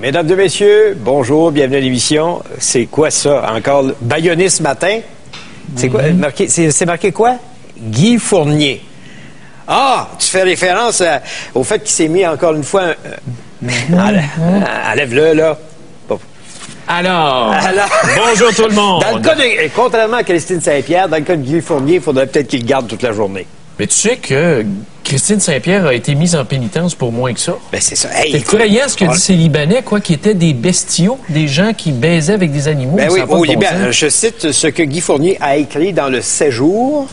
Mesdames et messieurs, bonjour, bienvenue à l'émission. C'est quoi ça? Encore bâillonné ce matin? C'est quoi? C'est marqué quoi? Guy Fournier. Ah! Tu fais référence au fait qu'il s'est mis encore une fois... Enlève-le, là. Bon. Alors, bonjour tout le monde. Dans le cas de, contrairement à Christine Saint-Pierre, dans le cas de Guy Fournier, il faudrait peut-être qu'il le garde toute la journée. Mais tu sais que Christine Saint-Pierre a été mise en pénitence pour moins que ça. Ben c'est ça. Hey, c'est effrayant ce que disent ces Libanais, quoi, qui étaient des bestiaux, des gens qui baisaient avec des animaux. Ben oui, au Liban, je cite ce que Guy Fournier a écrit dans le Séjour,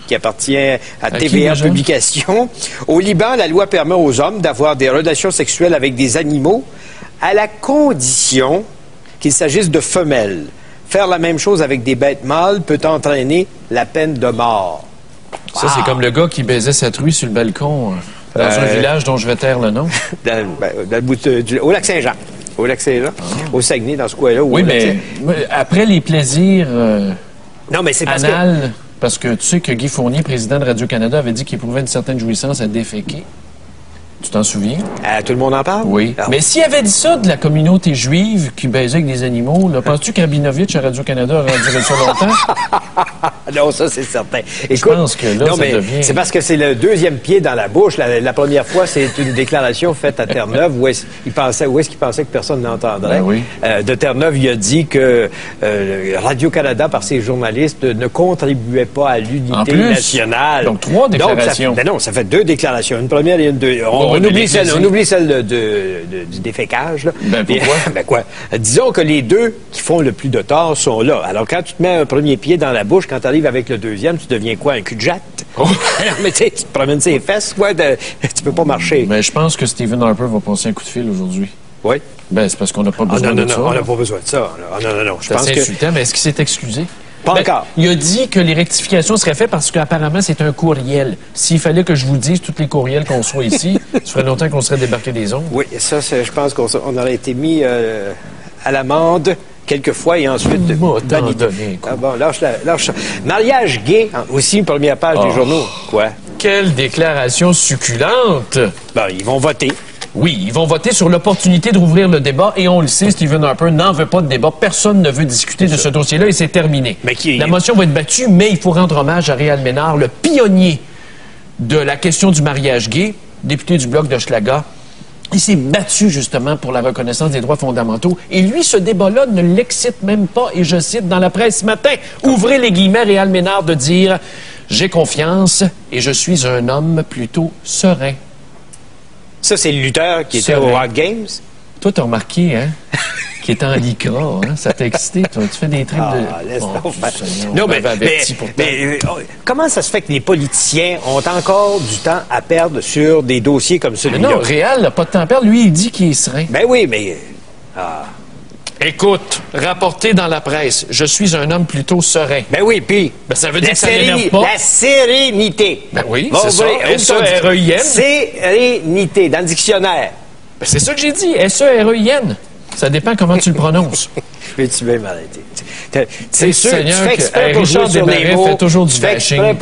qui appartient à TVA Publications. Au Liban, la loi permet aux hommes d'avoir des relations sexuelles avec des animaux à la condition qu'il s'agisse de femelles. Faire la même chose avec des bêtes mâles peut entraîner la peine de mort. Ça, c'est comme le gars qui baisait sa truie sur le balcon dans un village dont je vais taire le nom. Dans le bout au Lac-Saint-Jean. Au Lac-Saint-Jean. Au Saguenay, dans ce coin-là. Oui, mais après les plaisirs non, mais c'est parce anal, parce que tu sais que Guy Fournier, président de Radio-Canada, avait dit qu'il éprouvait une certaine jouissance à déféquer. Tu t'en souviens? Tout le monde en parle? Oui. Ah. Mais s'il avait dit ça de la communauté juive qui baisait avec des animaux, penses-tu qu'Rabinovitch à Radio-Canada aurait duré ça longtemps? Non, ça, c'est certain. Écoute, je pense que là, non, mais c'est parce que c'est le deuxième pied dans la bouche. La première fois, c'est une déclaration faite à Terre-Neuve où est-ce qu'il pensait que personne n'entendrait. Ben oui. De Terre-Neuve, il a dit que Radio-Canada, par ses journalistes, ne contribuait pas à l'unité nationale. Donc, 3 déclarations. Non, ça fait 2 déclarations. Une première et une deuxième. On oublie celle du défécage. Là. Ben, pourquoi? Ben quoi? Disons que les deux qui font le plus de tort sont là. Alors, quand tu te mets un premier pied dans la bouche, quand tu arrives avec le deuxième, tu deviens quoi? Un cul-de-jatte? Oh. Alors, mais tu te promènes ses fesses, quoi? Tu peux pas marcher. Mais je pense que Stephen Harper va passer un coup de fil aujourd'hui. Oui? Ben, c'est parce qu'on n'a pas besoin de ça. On n'a pas besoin de ça. Non. Je pense que... insultant, mais est-ce qu'il s'est excusé? Pas encore. Il a dit que les rectifications seraient faites parce qu'apparemment, c'est un courriel. S'il fallait que je vous dise tous les courriels qu'on soit ici, ça ferait longtemps qu'on serait débarqué des ondes. Oui, ça, je pense qu'on aurait été mis à l'amende quelquefois et ensuite... lâche ça. Mariage gay, aussi, première page des journaux. Quoi? Quelle déclaration succulente! Ben, ils vont voter. Oui, ils vont voter sur l'opportunité de rouvrir le débat et on le sait, Stephen Harper n'en veut pas de débat. Personne ne veut discuter de ce dossier-là et c'est terminé. La motion va être battue, mais il faut rendre hommage à Réal Ménard, le pionnier de la question du mariage gay, député du Bloc d'Hochelaga. Il s'est battu justement pour la reconnaissance des droits fondamentaux. Et lui, ce débat-là ne l'excite même pas. Et je cite dans la presse ce matin, ouvrez les guillemets, Réal Ménard de dire « J'ai confiance et je suis un homme plutôt serein ». Ça, c'est le lutteur qui était au Hot Games? Toi, t'as remarqué, hein? Qui était en lycra, hein? Ça t'a excité, toi. Tu fais des trucs de... Laisse-toi faire. Non, mais comment ça se fait que les politiciens ont encore du temps à perdre sur des dossiers comme celui-là? Non, Réal n'a pas de temps à perdre. Lui, il dit qu'il est serein. Ben oui, mais... Écoute, rapporté dans la presse, je suis un homme plutôt serein. Ben oui, puis... Ben ça veut dire que ça n'énerve pas. La sérénité. Ben oui, c'est ça. S-E-R-E-I-N. Sérénité, dans le dictionnaire. Ben c'est ça que j'ai dit, S-E-R-E-I-N. Ça dépend comment tu le prononces. Mais tu m'aimes arrêter. C'est sûr, tu fais exprès pour jouer sur les mots. Tu fais exprès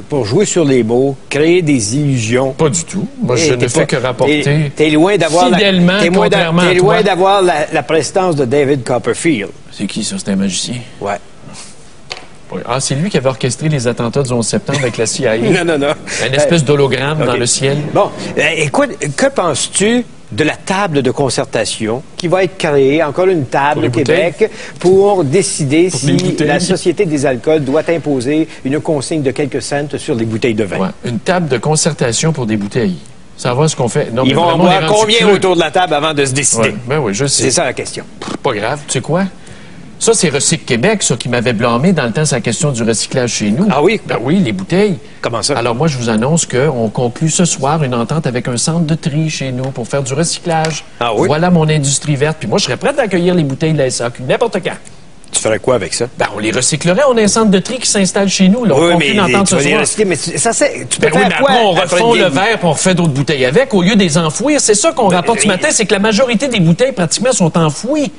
pour jouer sur les mots, créer des illusions. Pas du tout. Moi, je ne fais que rapporter. T'es loin d'avoir contrairement la prestance de David Copperfield. C'est qui, ça? C'est un magicien? Ouais. Ah, c'est lui qui avait orchestré les attentats du 11 septembre avec la CIA. Non. Une espèce d'hologramme dans le ciel. Bon, écoute, que penses-tu de la table de concertation qui va être créée, encore une table au Québec, pour décider si la Société des alcools doit imposer une consigne de quelques cents sur les bouteilles de vin? Ouais, une table de concertation pour des bouteilles. Ça va ce qu'on fait. Non, ils vont en boire combien autour de la table avant de se décider? Ouais, ben oui, je sais. C'est ça la question. Pas grave. Tu sais quoi? Ça, c'est Recycle Québec, ça, qui m'avait blâmé dans le temps sa question du recyclage chez nous. Ah oui? Ben oui, les bouteilles. Comment ça? Alors moi, je vous annonce qu'on conclut ce soir une entente avec un centre de tri chez nous pour faire du recyclage. Ah oui? Voilà mon industrie verte. Puis moi, je serais prêt à accueillir les bouteilles de la SAQ, n'importe quand. Tu ferais quoi avec ça? Ben, on les recyclerait. On a un centre de tri qui s'installe chez nous. Là. Oui, on conclut une entente ce soir. Mais ça, tu peux faire quoi? Après, on refond le verre et on refait d'autres bouteilles avec au lieu de les enfouir. C'est ça qu'on rapporte ce matin, c'est que la majorité des bouteilles, pratiquement, sont enfouies.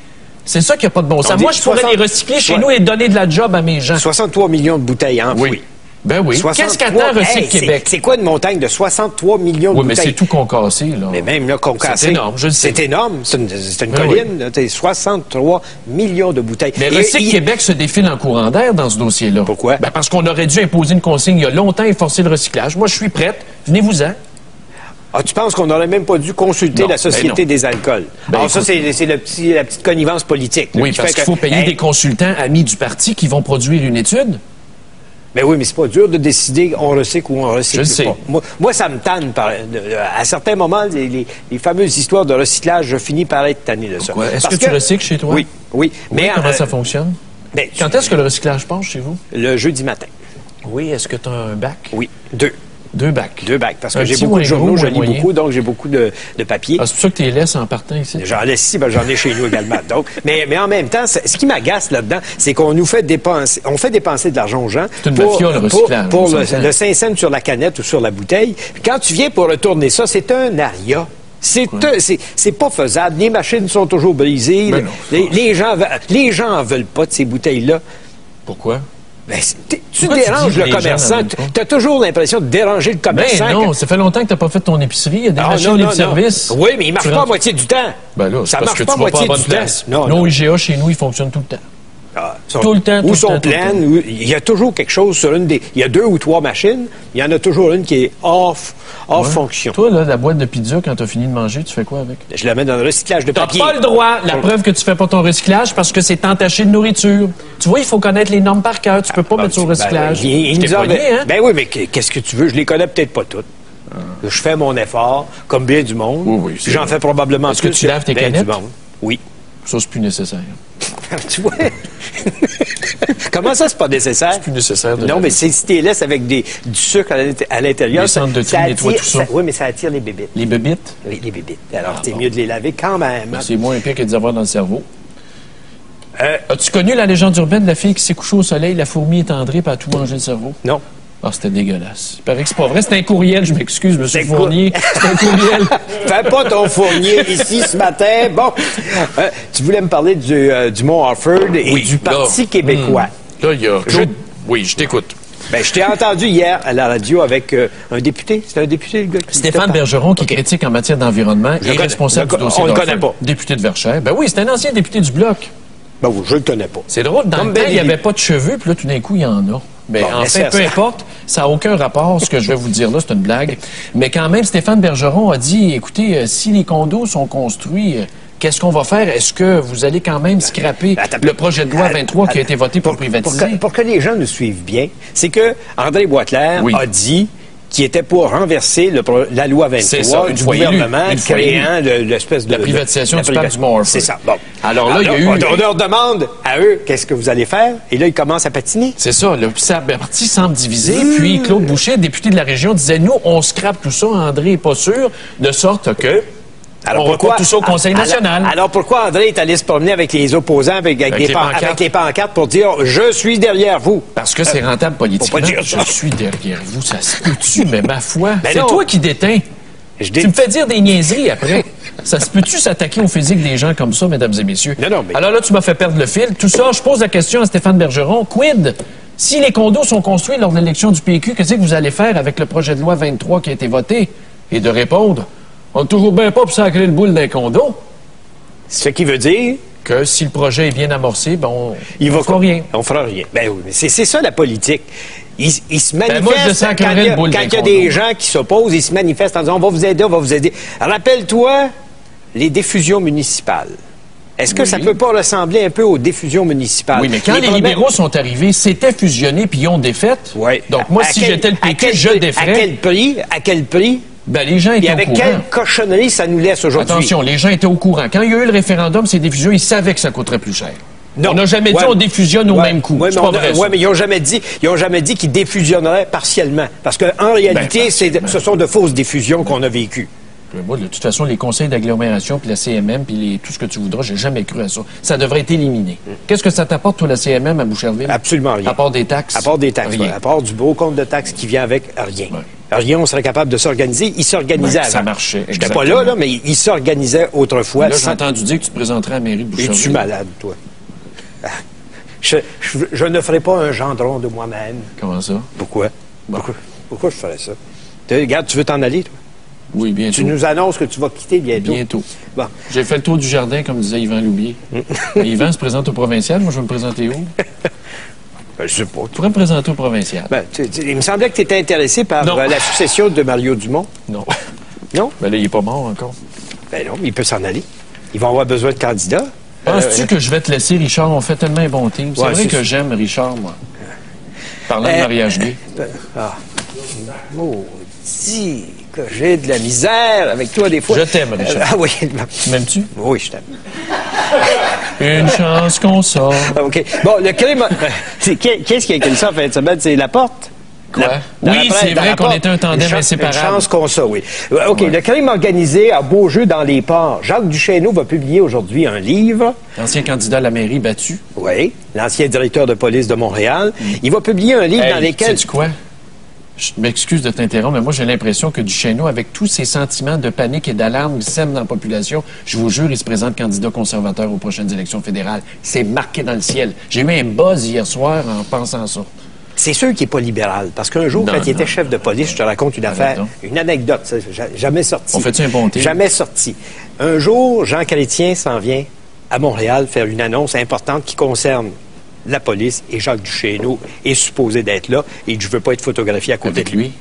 C'est ça qui n'a pas de bon sens. Moi, je pourrais les recycler chez nous et donner de la job à mes gens. 63 millions de bouteilles enfouies. Oui. Ben oui. Qu'est-ce qu'attend Recycle Québec? C'est quoi une montagne de 63 millions de bouteilles? Oui, mais c'est tout concassé, là. Mais même là, concassé. C'est énorme, je le sais. C'est énorme. C'est une colline. Oui. 63 millions de bouteilles. Mais Recycle Québec se défile en courant d'air dans ce dossier-là. Pourquoi? Ben parce qu'on aurait dû imposer une consigne il y a longtemps et forcer le recyclage. Moi, je suis prête. Venez-vous-en. Ah, tu penses qu'on n'aurait même pas dû consulter la Société des alcools? Alors ça, c'est la petite connivence politique. Oui, parce qu'il faut payer des consultants amis du parti qui vont produire une étude. Ben oui, mais c'est pas dur de décider on recycle ou on recycle pas. Moi, ça me tanne. À certains moments, les fameuses histoires de recyclage, je finis par être tanné de ça. Est-ce que tu recycles chez toi? Oui. Mais comment ça fonctionne? Quand est-ce que le recyclage passe chez vous? Le jeudi matin. Oui, est-ce que tu as un bac? Oui, 2. 2 bacs. 2 bacs, parce que j'ai beaucoup de journaux, je lis beaucoup, donc j'ai beaucoup de papier. Ah, c'est pour ça que tu les laisses en partant ici? J'en laisse ici, j'en ai chez nous également. Donc, mais en même temps, ce qui m'agace là-dedans, c'est qu'on nous fait dépenser, de l'argent aux gens pour le 5 cents sur la canette ou sur la bouteille. Quand tu viens pour retourner ça, c'est un aria. C'est pas faisable. Les machines sont toujours brisées. Les gens en veulent pas de ces bouteilles-là. Pourquoi? Ben, tu déranges le commerçant. Tu as toujours l'impression de déranger le commerçant. Mais non, ça fait longtemps que tu n'as pas fait ton épicerie. Il y a des machines libre-service. Oui, mais il ne marche pas à moitié du temps. Ben là, c'est parce que tu vas pas à bonne place. Nos IGA chez nous, ils fonctionnent tout le temps. Tout le temps. Ou sont pleines. Il y a toujours quelque chose sur une des... Il y a 2 ou 3 machines. Il y en a toujours une qui est off fonction. Toi, là, la boîte de pizza, quand tu as fini de manger, tu fais quoi avec? Je la mets dans le recyclage de papier. Tu n'as pas le droit. La preuve que tu fais pas ton recyclage parce que c'est entaché de nourriture. Tu vois, il faut connaître les normes par cœur. Tu peux pas mettre sur le recyclage. Ben oui, mais qu'est-ce que tu veux? Je les connais peut-être pas toutes. Je fais mon effort, comme bien du monde. Oui, j'en fais probablement plus. Est-ce que tu laves tes canettes? Oui. Ça, c'est plus nécessaire. Tu vois? Comment ça, c'est pas nécessaire? C'est plus nécessaire. Non, mais si tu les laisses avec du sucre à l'intérieur, les centres de tri nettoient tout ça. Oui, mais ça attire les bébites. Les bébites? Oui, les bébites. Alors, c'est mieux de les laver quand même. Ben, c'est moins pire que de les avoir dans le cerveau. As-tu connu la légende urbaine de la fille qui s'est couchée au soleil, la fourmi étendrée, puis a tout mangé le cerveau? Non. Ah, c'était dégueulasse. Il paraît que c'est pas vrai. C'est un courriel, je m'excuse, M. Fournier. C'est un courriel. Fais pas ton Fournier ici ce matin. Bon, tu voulais me parler du Mont Harford et du Parti québécois. Là, il y a... Oui, je t'écoute. Ben, je t'ai entendu hier à la radio avec un député. C'est un député, le gars? Stéphane Bergeron, qui critique en matière d'environnement et responsable du dossier. On ne le connaît pas. Député de Verchères. Ben oui, c'est un ancien député du Bloc. Ben oui, je le connais pas. C'est drôle. Dans le temps, il n'y avait pas de cheveux, puis là, tout d'un coup, il y en a. Mais en fait, peu importe, ça n'a aucun rapport. Ce que je vais vous dire là, c'est une blague. Mais quand même, Stéphane Bergeron a dit, écoutez, si les condos sont construits, qu'est-ce qu'on va faire? Est-ce que vous allez quand même scraper le projet de loi 23 qui a été voté pour privatiser? Pour que les gens nous suivent bien, c'est que André Boisclair a dit qui était pour renverser la loi 23 du gouvernement créant l'espèce de... La privatisation du parc du Mont Harford. C'est ça. Bon. Alors là, il y a eu... On leur demande à eux, qu'est-ce que vous allez faire? Et là, ils commencent à patiner. C'est ça. Le parti semble divisé. Puis Claude Boucher, député de la région, disait, nous, on scrape tout ça. André n'est pas sûr. De sorte que... Alors on reporte tout ça au Conseil national. Alors pourquoi André est allé se promener avec les opposants, avec les pancartes pour dire « Je suis derrière vous ». Parce que c'est rentable politiquement. Je suis derrière vous, ça se peut-tu, mais ma foi, c'est toi qui déteins. Tu me fais dire des niaiseries après. Ça se peut-tu s'attaquer au physique des gens comme ça, mesdames et messieurs? Non, mais... Alors là, tu m'as fait perdre le fil. Tout ça, je pose la question à Stéphane Bergeron. Quid? Si les condos sont construits lors de l'élection du PQ, qu'est-ce que vous allez faire avec le projet de loi 23 qui a été voté? Et de répondre... On ne trouve bien pas pour sacrer le boule d'un condo. Ce qui veut dire... Que si le projet est bien amorcé, ben on fera rien. On fera rien. Ben oui, mais c'est ça la politique. Il se manifeste quand il y a des gens qui s'opposent, ils se manifestent en disant on va vous aider. Rappelle-toi les diffusions municipales. Est-ce que ça ne peut pas ressembler un peu aux diffusions municipales? Oui, mais quand les libéraux sont arrivés, c'était fusionné puis ils ont défaite. Oui. Donc moi, si j'étais le PQ, je déferais. À quel prix? Ben, les gens étaient au courant. Et avec quelle cochonnerie ça nous laisse aujourd'hui? Attention, les gens étaient au courant. Quand il y a eu le référendum, ces diffusions, ils savaient que ça coûterait plus cher. Non. On n'a jamais dit on diffusionne au même coût. Oui, mais ils n'ont jamais dit qu'ils défusionneraient partiellement. Parce qu'en réalité, ce sont de fausses diffusions qu'on a vécues. Moi, de toute façon, les conseils d'agglomération, puis la CMM, puis tout ce que tu voudras, j'ai jamais cru à ça. Ça devrait être éliminé. Qu'est-ce que ça t'apporte, toi, la CMM, à Boucherville? Absolument rien. À part des taxes? À part des taxes, rien. À part du beau compte de taxes qui vient avec rien. Ouais. Rien, on serait capable de s'organiser. Ils s'organisaient avant. Ça marchait. J'étais pas là, mais ils s'organisaient autrefois. Là, j'ai entendu dire que tu te présenterais à la mairie de Boucherville. Es-tu malade, toi? Je ne ferai pas un gendron de moi-même. Comment ça? Pourquoi? Bon. Pourquoi je ferais ça? Regarde, tu veux t'en aller, toi? Oui, bientôt. Tu nous annonces que tu vas quitter bientôt. Bientôt. Bon. J'ai fait le tour du jardin, comme disait Yvan Loubier. Yvan se présente au provincial. Moi, je vais me présenter où? Je sais pas. Tu pourrais me présenter au provincial. Ben, il me semblait que tu étais intéressé par la succession de Mario Dumont. Non. Non? Ben là, il n'est pas mort encore. Ben non, mais il peut s'en aller. Ils vont avoir besoin de candidats. Penses-tu que je vais te laisser, Richard? On fait tellement un bon team. C'est vrai que j'aime Richard, moi. Parlant de mariage gay. Dis que j'ai de la misère avec toi des fois. Je t'aime, Richard. Oui. Tu m'aimes-tu? Oui, je t'aime. Une chance qu'on sort. OK. Bon, le crime... Qu'est-ce qui a écrit ça en fin de semaine? C'est Laporte? Quoi? Oui, c'est vrai qu'on était un tandem inséparable. Une chance qu'on ça, oui. OK, le crime organisé a beau jeu dans les ports. Jacques Duchesneau va publier aujourd'hui un livre. L'ancien candidat à la mairie battu. Oui, l'ancien directeur de police de Montréal. Il va publier un livre dans lequel... Sais-tu quoi? Je m'excuse de t'interrompre, mais moi, j'ai l'impression que Duchesneau, avec tous ces sentiments de panique et d'alarme qu'il sème dans la population, je vous jure, il se présente candidat conservateur aux prochaines élections fédérales. C'est marqué dans le ciel. J'ai eu un buzz hier soir en pensant ça. C'est sûr qu'il n'est pas libéral, parce qu'un jour, quand il était chef de police, je te raconte une affaire, une anecdote, ça, jamais sorti. On fait-tu un bon thé? Jamais sorti. Un jour, Jean Chrétien s'en vient à Montréal faire une annonce importante qui concerne la police, et Jacques Duchesneau est supposé d'être là, et je ne veux pas être photographié à côté de lui.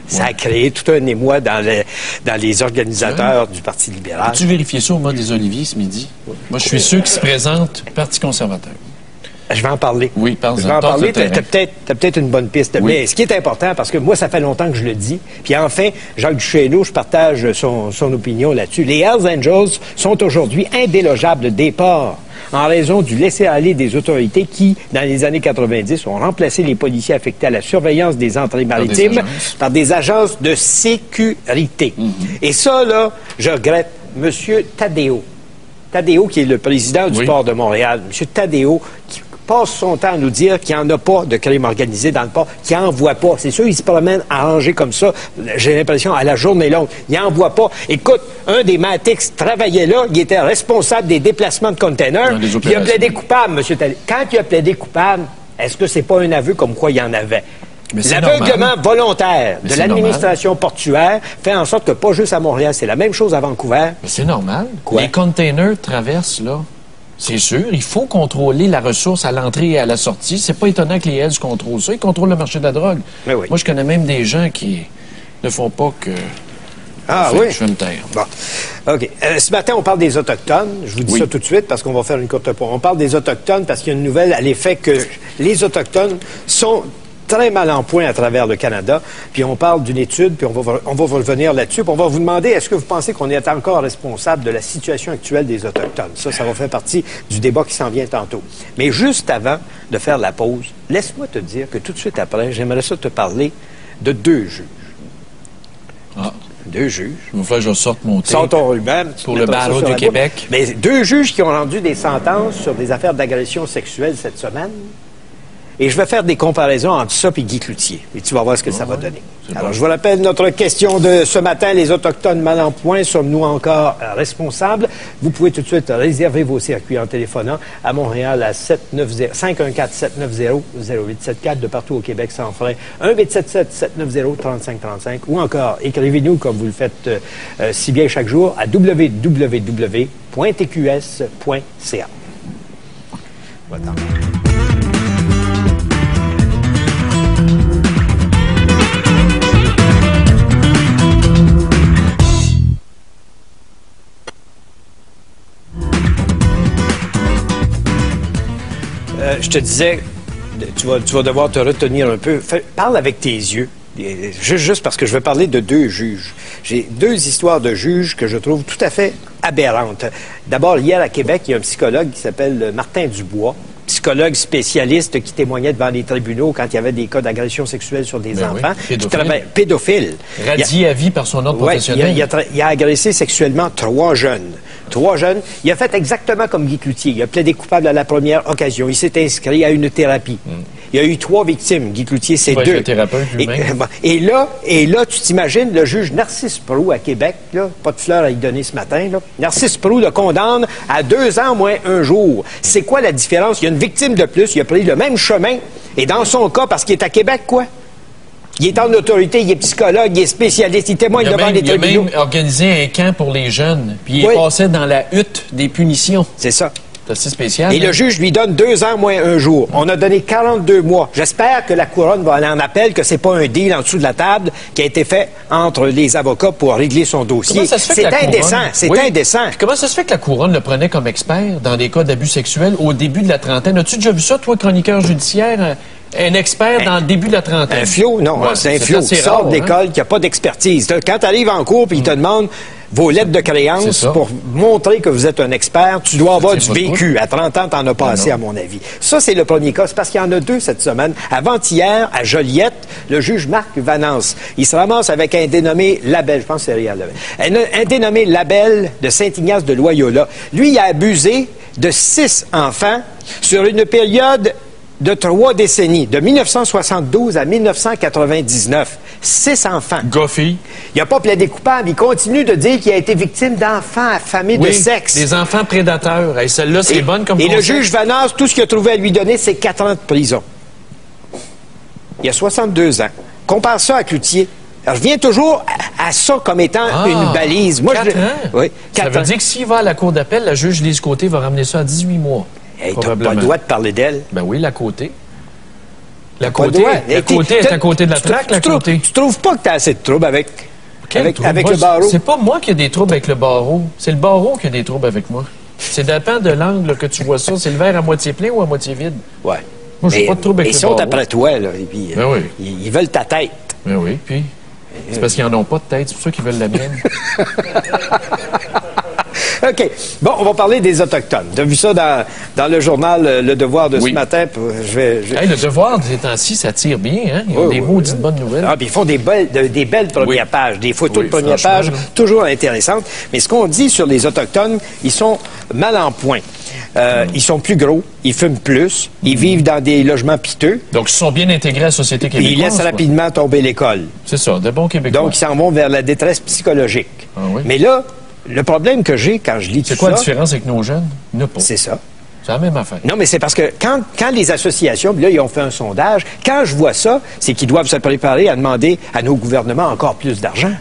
Ça a créé tout un émoi dans les organisateurs du Parti libéral. As-tu vérifié ça au mode des Oliviers ce midi? Moi, je suis sûr qu'il se présente Parti conservateur. Je vais en parler. Oui, parle-en. Je vais en parler. Tu as peut-être une bonne piste. Oui. Mais ce qui est important, parce que moi, ça fait longtemps que je le dis, puis enfin, Jacques Duchesneau, je partage son opinion là-dessus. Les Hells Angels sont aujourd'hui indélogeables de départ en raison du laisser-aller des autorités qui, dans les années 90, ont remplacé les policiers affectés à la surveillance des entrées maritimes par des agences de sécurité. Et ça, là, je regrette M. Taddeo. Taddeo, qui est le président du port de Montréal. M. Taddeo, qui passe son temps à nous dire qu'il n'y en a pas de crime organisé dans le port, qu'il n'en voit pas. C'est sûr, il se promène arrangé comme ça, j'ai l'impression, à la journée longue. Il n'en voit pas. Écoute, un des Matix travaillait là, il était responsable des déplacements de containers, puis il a plaidé coupable, M. Taddeo. Quand il a plaidé coupable, est-ce que c'est pas un aveu comme quoi il y en avait? L'aveuglement volontaire de l'administration portuaire fait en sorte que pas juste à Montréal, c'est la même chose à Vancouver. Mais c'est normal. Quoi? Les containers traversent, là. C'est sûr, il faut contrôler la ressource à l'entrée et à la sortie. C'est pas étonnant que les Hells contrôlent ça. Ils contrôlent le marché de la drogue. Oui. Moi, je connais même des gens qui ne font pas que... Oui? Je vais me taire. Bon. OK. Ce matin, on parle des Autochtones. Je vous dis ça tout de suite parce qu'on va faire une courte pause. On parle des Autochtones parce qu'il y a une nouvelle à l'effet que les Autochtones sont très mal en point à travers le Canada. Puis on parle d'une étude, puis on va revenir là-dessus. Puis on va vous demander, est-ce que vous pensez qu'on est encore responsable de la situation actuelle des Autochtones? Ça va faire partie du débat qui s'en vient tantôt. Mais juste avant de faire la pause, laisse-moi te dire que tout de suite après, j'aimerais ça te parler de deux juges. Deux juges. Il va falloir que je sorte mon thé. Sors ton ruban. Pour le barreau du Québec. Mais deux juges qui ont rendu des sentences sur des affaires d'agression sexuelle cette semaine. Et je vais faire des comparaisons entre ça et Guy Cloutier. Et tu vas voir ce que ça va donner. Alors, je vous rappelle notre question de ce matin. Les Autochtones mal en point, sommes-nous encore responsables? Vous pouvez tout de suite réserver vos circuits en téléphonant à Montréal à 514-790-0874 de partout au Québec sans frais. 1-877-790-3535 ou encore écrivez-nous comme vous le faites si bien chaque jour à www.tqs.ca. Voilà. Je te disais, tu vas devoir te retenir un peu. Parle avec tes yeux. Juste parce que je vais parler de deux juges. J'ai deux histoires de juges que je trouve tout à fait aberrantes. D'abord, hier à Québec, il y a un psychologue qui s'appelle Martin Dubois, psychologue spécialiste qui témoignait devant les tribunaux quand il y avait des cas d'agression sexuelle sur des enfants. Oui, pédophile. Radié à vie par son ordre professionnel. Il a agressé sexuellement trois jeunes. Il a fait exactement comme Guy Cloutier. Il a plaidé coupable à la première occasion. Il s'est inscrit à une thérapie. Il y a eu 3 victimes. Guy Cloutier, c'est 2. Le thérapeute lui-même. Et là, tu t'imagines, le juge Narcisse Proulx à Québec, là, pas de fleurs à y donner ce matin, là. Narcisse Proulx le condamne à 2 ans moins 1 jour. C'est quoi la différence? Il y a une victime de plus, il a pris le même chemin. Et dans son cas, parce qu'il est à Québec, quoi? Il est en autorité, il est psychologue, il est spécialiste, il témoigne devant les tribunaux. Il a même organisé un camp pour les jeunes, puis il passait dans la hutte des punitions. C'est ça. C'est assez spécial. Et le juge lui donne 2 ans moins 1 jour. On a donné 42 mois. J'espère que la couronne va aller en appel, que c'est pas un deal en dessous de la table qui a été fait entre les avocats pour régler son dossier. C'est indécent. C'est indécent. Puis comment ça se fait que la couronne le prenait comme expert dans des cas d'abus sexuels au début de la trentaine? As-tu déjà vu ça, toi, chroniqueur judiciaire? Un expert dans le début de la trentaine. Un flot? Non, c'est un flot qui sort d'école, qui n'a pas d'expertise. Quand tu arrives en cours et ils te demandent vos lettres de créance pour montrer que vous êtes un expert, tu dois avoir du vécu. À 30 ans, tu en as pas assez, à mon avis. Ça, c'est le premier cas. C'est parce qu'il y en a 2 cette semaine. Avant-hier, à Joliette, le juge Marc Vanance, il se ramasse avec un dénommé Labelle, je pense que c'est Réal Labelle, un dénommé Labelle de Saint-Ignace de Loyola. Lui, il a abusé de 6 enfants sur une période de 3 décennies, de 1972 à 1999. 6 enfants. Goffy. Il n'a pas plaidé coupable. Il continue de dire qu'il a été victime d'enfants affamés de sexe. Des enfants prédateurs. Et celle-là, c'est bonne comme concept. Et le juge Vanance, tout ce qu'il a trouvé à lui donner, c'est 4 ans de prison. Il a 62 ans. Compare ça à Cloutier. Alors, je viens toujours à ça comme étant une balise. Moi, 4 ans? Oui, 4 ans. Ça veut dire que s'il va à la cour d'appel, la juge Lise Côté va ramener ça à 18 mois. Hey, t'as pas le droit de parler d'elle. Ben oui, la Côté. La Côté est à côté de la traque, la Côté. Tu trouves pas que t'as assez de troubles avec le barreau? C'est pas moi qui ai des troubles avec le barreau. C'est le barreau qui a des troubles avec moi. C'est dépend de l'angle que tu vois ça. C'est le verre à moitié plein ou à moitié vide? Ouais. Moi, j'ai pas de trouble avec le barreau. Ils sont après toi, là. Et puis, ils veulent ta tête. Ben oui, puis... C'est parce qu'ils n'en ont pas de tête. C'est pour ça qu'ils veulent la mienne. OK. Bon, on va parler des Autochtones. Tu as vu ça dans le journal Le Devoir de ce matin? Hey, le Devoir, ces temps-ci, ça tire bien. Hein? Ils ont des maudites bonnes nouvelles. Ah, puis ils font des belles premières pages, des photos de première page, toujours intéressantes. Mais ce qu'on dit sur les Autochtones, ils sont mal en point. Ils sont plus gros, ils fument plus, ils vivent dans des logements piteux. Donc, ils sont bien intégrés à la société québécoise. Ils laissent rapidement tomber l'école. C'est ça, de bons Québécois. Donc, ils s'en vont vers la détresse psychologique. Ah, oui. Mais là, le problème que j'ai quand je lis tout ça... C'est quoi la différence avec nos jeunes? C'est ça. C'est la même affaire. Non, mais c'est parce que quand les associations, là, ils ont fait un sondage, quand je vois ça, c'est qu'ils doivent se préparer à demander à nos gouvernements encore plus d'argent.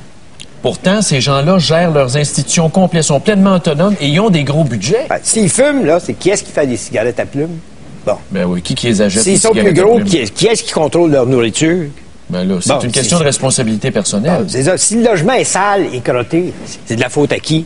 Pourtant, ces gens-là gèrent leurs institutions complètes, sont pleinement autonomes et ils ont des gros budgets. Ben, s'ils fument, là, c'est qui est-ce qui fait des cigarettes à plumes? Bon. Ben oui, qui les achète? S'ils sont plus gros, qui est-ce qui contrôle leur nourriture? Ben là, c'est une question de responsabilité personnelle. C'est ça. Si le logement est sale et crotté, c'est de la faute à qui?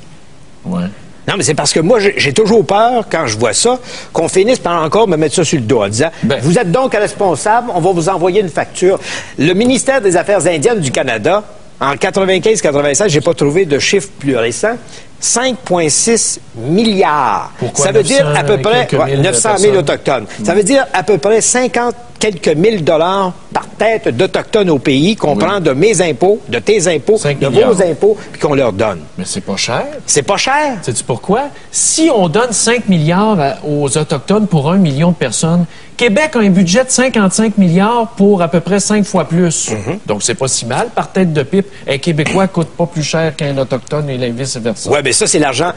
Ouais. Non, mais c'est parce que moi, j'ai toujours peur, quand je vois ça, qu'on finisse par encore me mettre ça sur le dos en disant vous êtes donc responsable, on va vous envoyer une facture. Le ministère des Affaires indiennes du Canada, en 95-96, j'ai pas trouvé de chiffre plus récent, 5,6 milliards. Pourquoi ça veut dire à peu près 900 000 Autochtones. Ça veut dire à peu près 50 quelques mille dollars par tête d'Autochtones au pays qu'on prend de mes impôts, de tes impôts, de vos impôts, puis qu'on leur donne. Mais c'est pas cher. C'est pas cher. Sais-tu pourquoi? Si on donne 5 milliards aux Autochtones pour 1 million de personnes, Québec a un budget de 55 milliards pour à peu près 5 fois plus. Donc, c'est pas si mal. Par tête de pipe, un Québécois coûte pas plus cher qu'un Autochtone et vice-versa. Oui, mais ça, c'est l'argent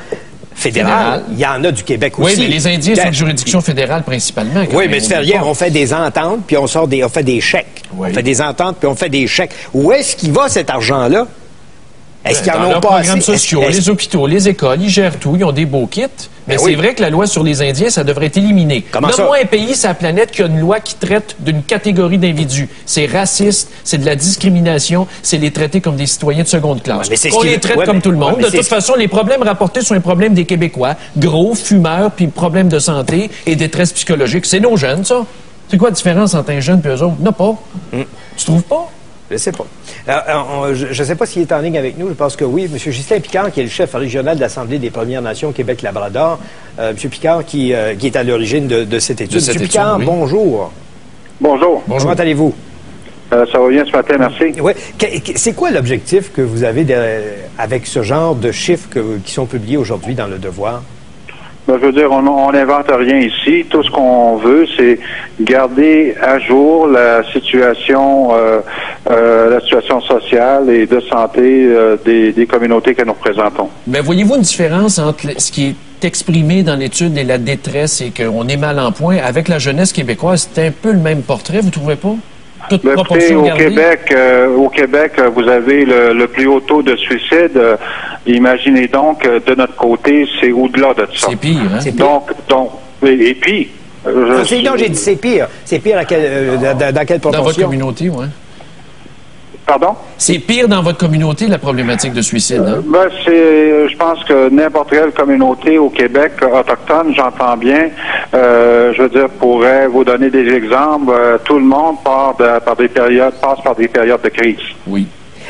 fédéral. Il y en a du Québec aussi. Oui, mais les Indiens sont une juridiction fédérale principalement. Oui, mais tu fais rien. On fait des ententes, puis on fait des chèques. Oui. On fait des ententes, puis on fait des chèques. Où est-ce qu'il va, cet argent-là? Est-ce qu'ils en ont pas assez? Les programmes sociaux, les hôpitaux, les écoles, ils gèrent tout, ils ont des beaux kits. Mais c'est vrai que la loi sur les Indiens, ça devrait être éliminé. Comment ça? Donne-moi un pays sur la planète qui a une loi qui traite d'une catégorie d'individus. C'est raciste, c'est de la discrimination, c'est les traiter comme des citoyens de seconde classe. On les traite comme tout le monde. De toute façon, les problèmes rapportés sont les problèmes des Québécois. Gros, fumeurs, puis problèmes de santé et détresse psychologique. C'est nos jeunes, ça. C'est quoi la différence entre un jeune et eux autres? Non, pas. Tu trouves pas? Je ne sais pas. Je ne sais pas s'il est en ligne avec nous. Je pense que oui. M. Ghislain Picard, qui est le chef régional de l'Assemblée des Premières Nations Québec-Labrador. M. Picard, qui est à l'origine de cette étude. M. Picard, bonjour. Bonjour. Comment allez-vous? Ça va bien ce matin, merci. Oui. C'est quoi l'objectif que vous avez avec ce genre de chiffres qui sont publiés aujourd'hui dans Le Devoir? Ben, je veux dire, on n'invente rien ici. Tout ce qu'on veut, c'est garder à jour la situation sociale et de santé des communautés que nous représentons. Mais voyez-vous une différence entre ce qui est exprimé dans l'étude et la détresse et qu'on est mal en point avec la jeunesse québécoise? C'est un peu le même portrait, vous trouvez pas? Ben, écoutez, au Québec, vous avez le plus haut taux de suicide. Imaginez donc, de notre côté, c'est au-delà de ça. C'est pire, hein? C'est pire. Donc, et puis... non, j'ai dit c'est pire. C'est pire dans quelle proportion? Dans votre communauté, oui. Pardon? C'est pire dans votre communauté, la problématique de suicide, hein? Ben, je pense que n'importe quelle communauté au Québec autochtone, j'entends bien, je veux dire, pourrait vous donner des exemples. Tout le monde passe par des périodes de crise. Oui.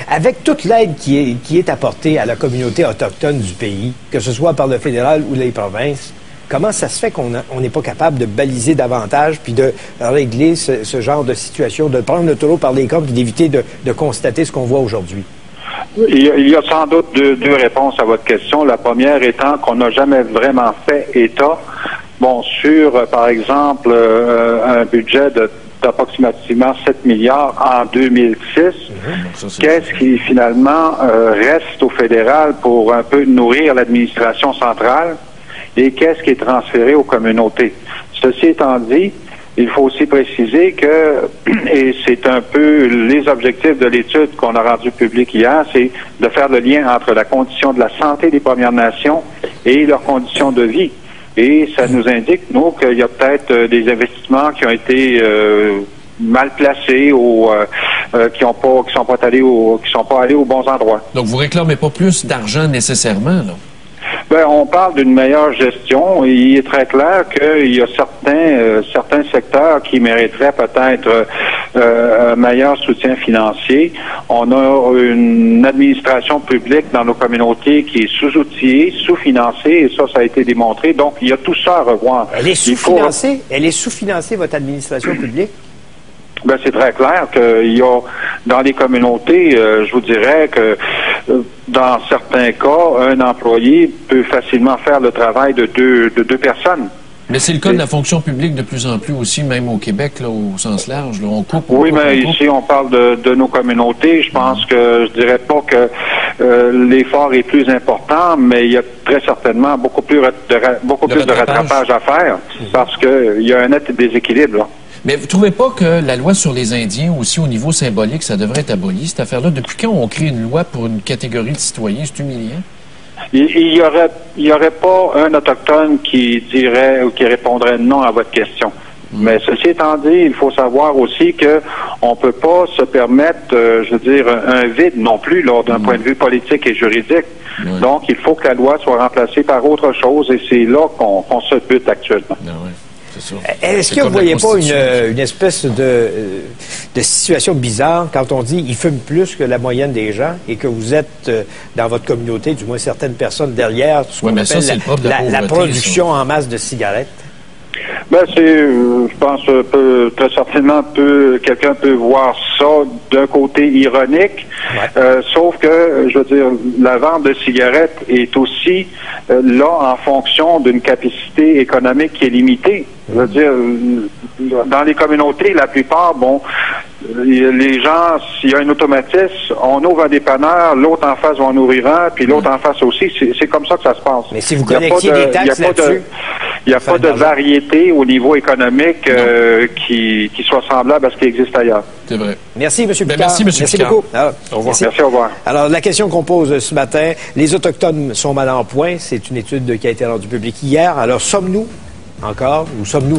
Avec toute l'aide qui est apportée à la communauté autochtone du pays, que ce soit par le fédéral ou les provinces, comment ça se fait qu'on n'est pas capable de baliser davantage puis de régler ce genre de situation, de prendre le taureau par les cornes puis d'éviter de constater ce qu'on voit aujourd'hui? Il y a sans doute deux réponses à votre question. La première étant qu'on n'a jamais vraiment fait état, sur, par exemple, un budget d'approximativement 7 milliards en 2006. Qu'est-ce qui, finalement, reste au fédéral pour un peu nourrir l'administration centrale et qu'est-ce qui est transféré aux communautés? Ceci étant dit, il faut aussi préciser que, et c'est un peu les objectifs de l'étude qu'on a rendue publique hier, c'est de faire le lien entre la condition de la santé des Premières Nations et leurs conditions de vie. Et ça nous indique, nous, qu'il y a peut-être des investissements qui ont été mal placés ou qui sont pas allés aux bons endroits. Donc vous réclamez pas plus d'argent nécessairement, là? Ben, on parle d'une meilleure gestion. Il est très clair qu'il y a certains secteurs qui mériteraient peut-être un meilleur soutien financier. On a une administration publique dans nos communautés qui est sous-outillée, sous-financée, et ça a été démontré. Donc, il y a tout ça à revoir. Elle est sous-financée? Elle est sous-financée, votre administration publique? Ben, c'est très clair qu'il y a dans les communautés, je vous dirais que dans certains cas, un employé peut facilement faire le travail de deux personnes. Mais c'est le cas de la fonction publique de plus en plus aussi, même au Québec, là, au sens large. Là, on coupe. Oui, mais ici, on parle de nos communautés. Je pense que je dirais pas que l'effort est plus important, mais il y a très certainement beaucoup plus de rattrapage à faire parce qu'il y a un net déséquilibre, là. Mais vous ne trouvez pas que la loi sur les Indiens, aussi au niveau symbolique, ça devrait être aboli, cette affaire-là? Depuis quand on crée une loi pour une catégorie de citoyens? C'est humiliant. Il y aurait pas un Autochtone qui dirait ou qui répondrait non à votre question. Mais ceci étant dit, il faut savoir aussi que on peut pas se permettre, je veux dire, un vide non plus, là, d'un point de vue politique et juridique. Donc, il faut que la loi soit remplacée par autre chose et c'est là qu'on se bute actuellement. Est-ce que vous ne voyez pas une espèce de situation bizarre quand on dit « il fume plus que la moyenne des gens » et que vous êtes dans votre communauté, du moins certaines personnes derrière ce qu'on appelle la production en masse de cigarettes? Ben, je pense, très certainement, quelqu'un peut voir ça d'un côté ironique, sauf que, je veux dire, la vente de cigarettes est aussi là en fonction d'une capacité économique qui est limitée. Je veux dire, dans les communautés, la plupart, les gens, s'il y a un automatisme, on ouvre un dépanneur, l'autre en face va en ouvrir un, puis l'autre en face aussi. C'est comme ça que ça se passe. Mais si vous collectiez des taxes là-dessus... Il n'y a pas de variété au niveau économique qui soit semblable à ce qui existe ailleurs. C'est vrai. Merci, M. Picard. Merci, M. Picard. Beaucoup. Alors, au revoir. Merci, au revoir. Alors, la question qu'on pose ce matin, les Autochtones sont mal en point. C'est une étude qui a été rendue publique hier. Alors, sommes-nous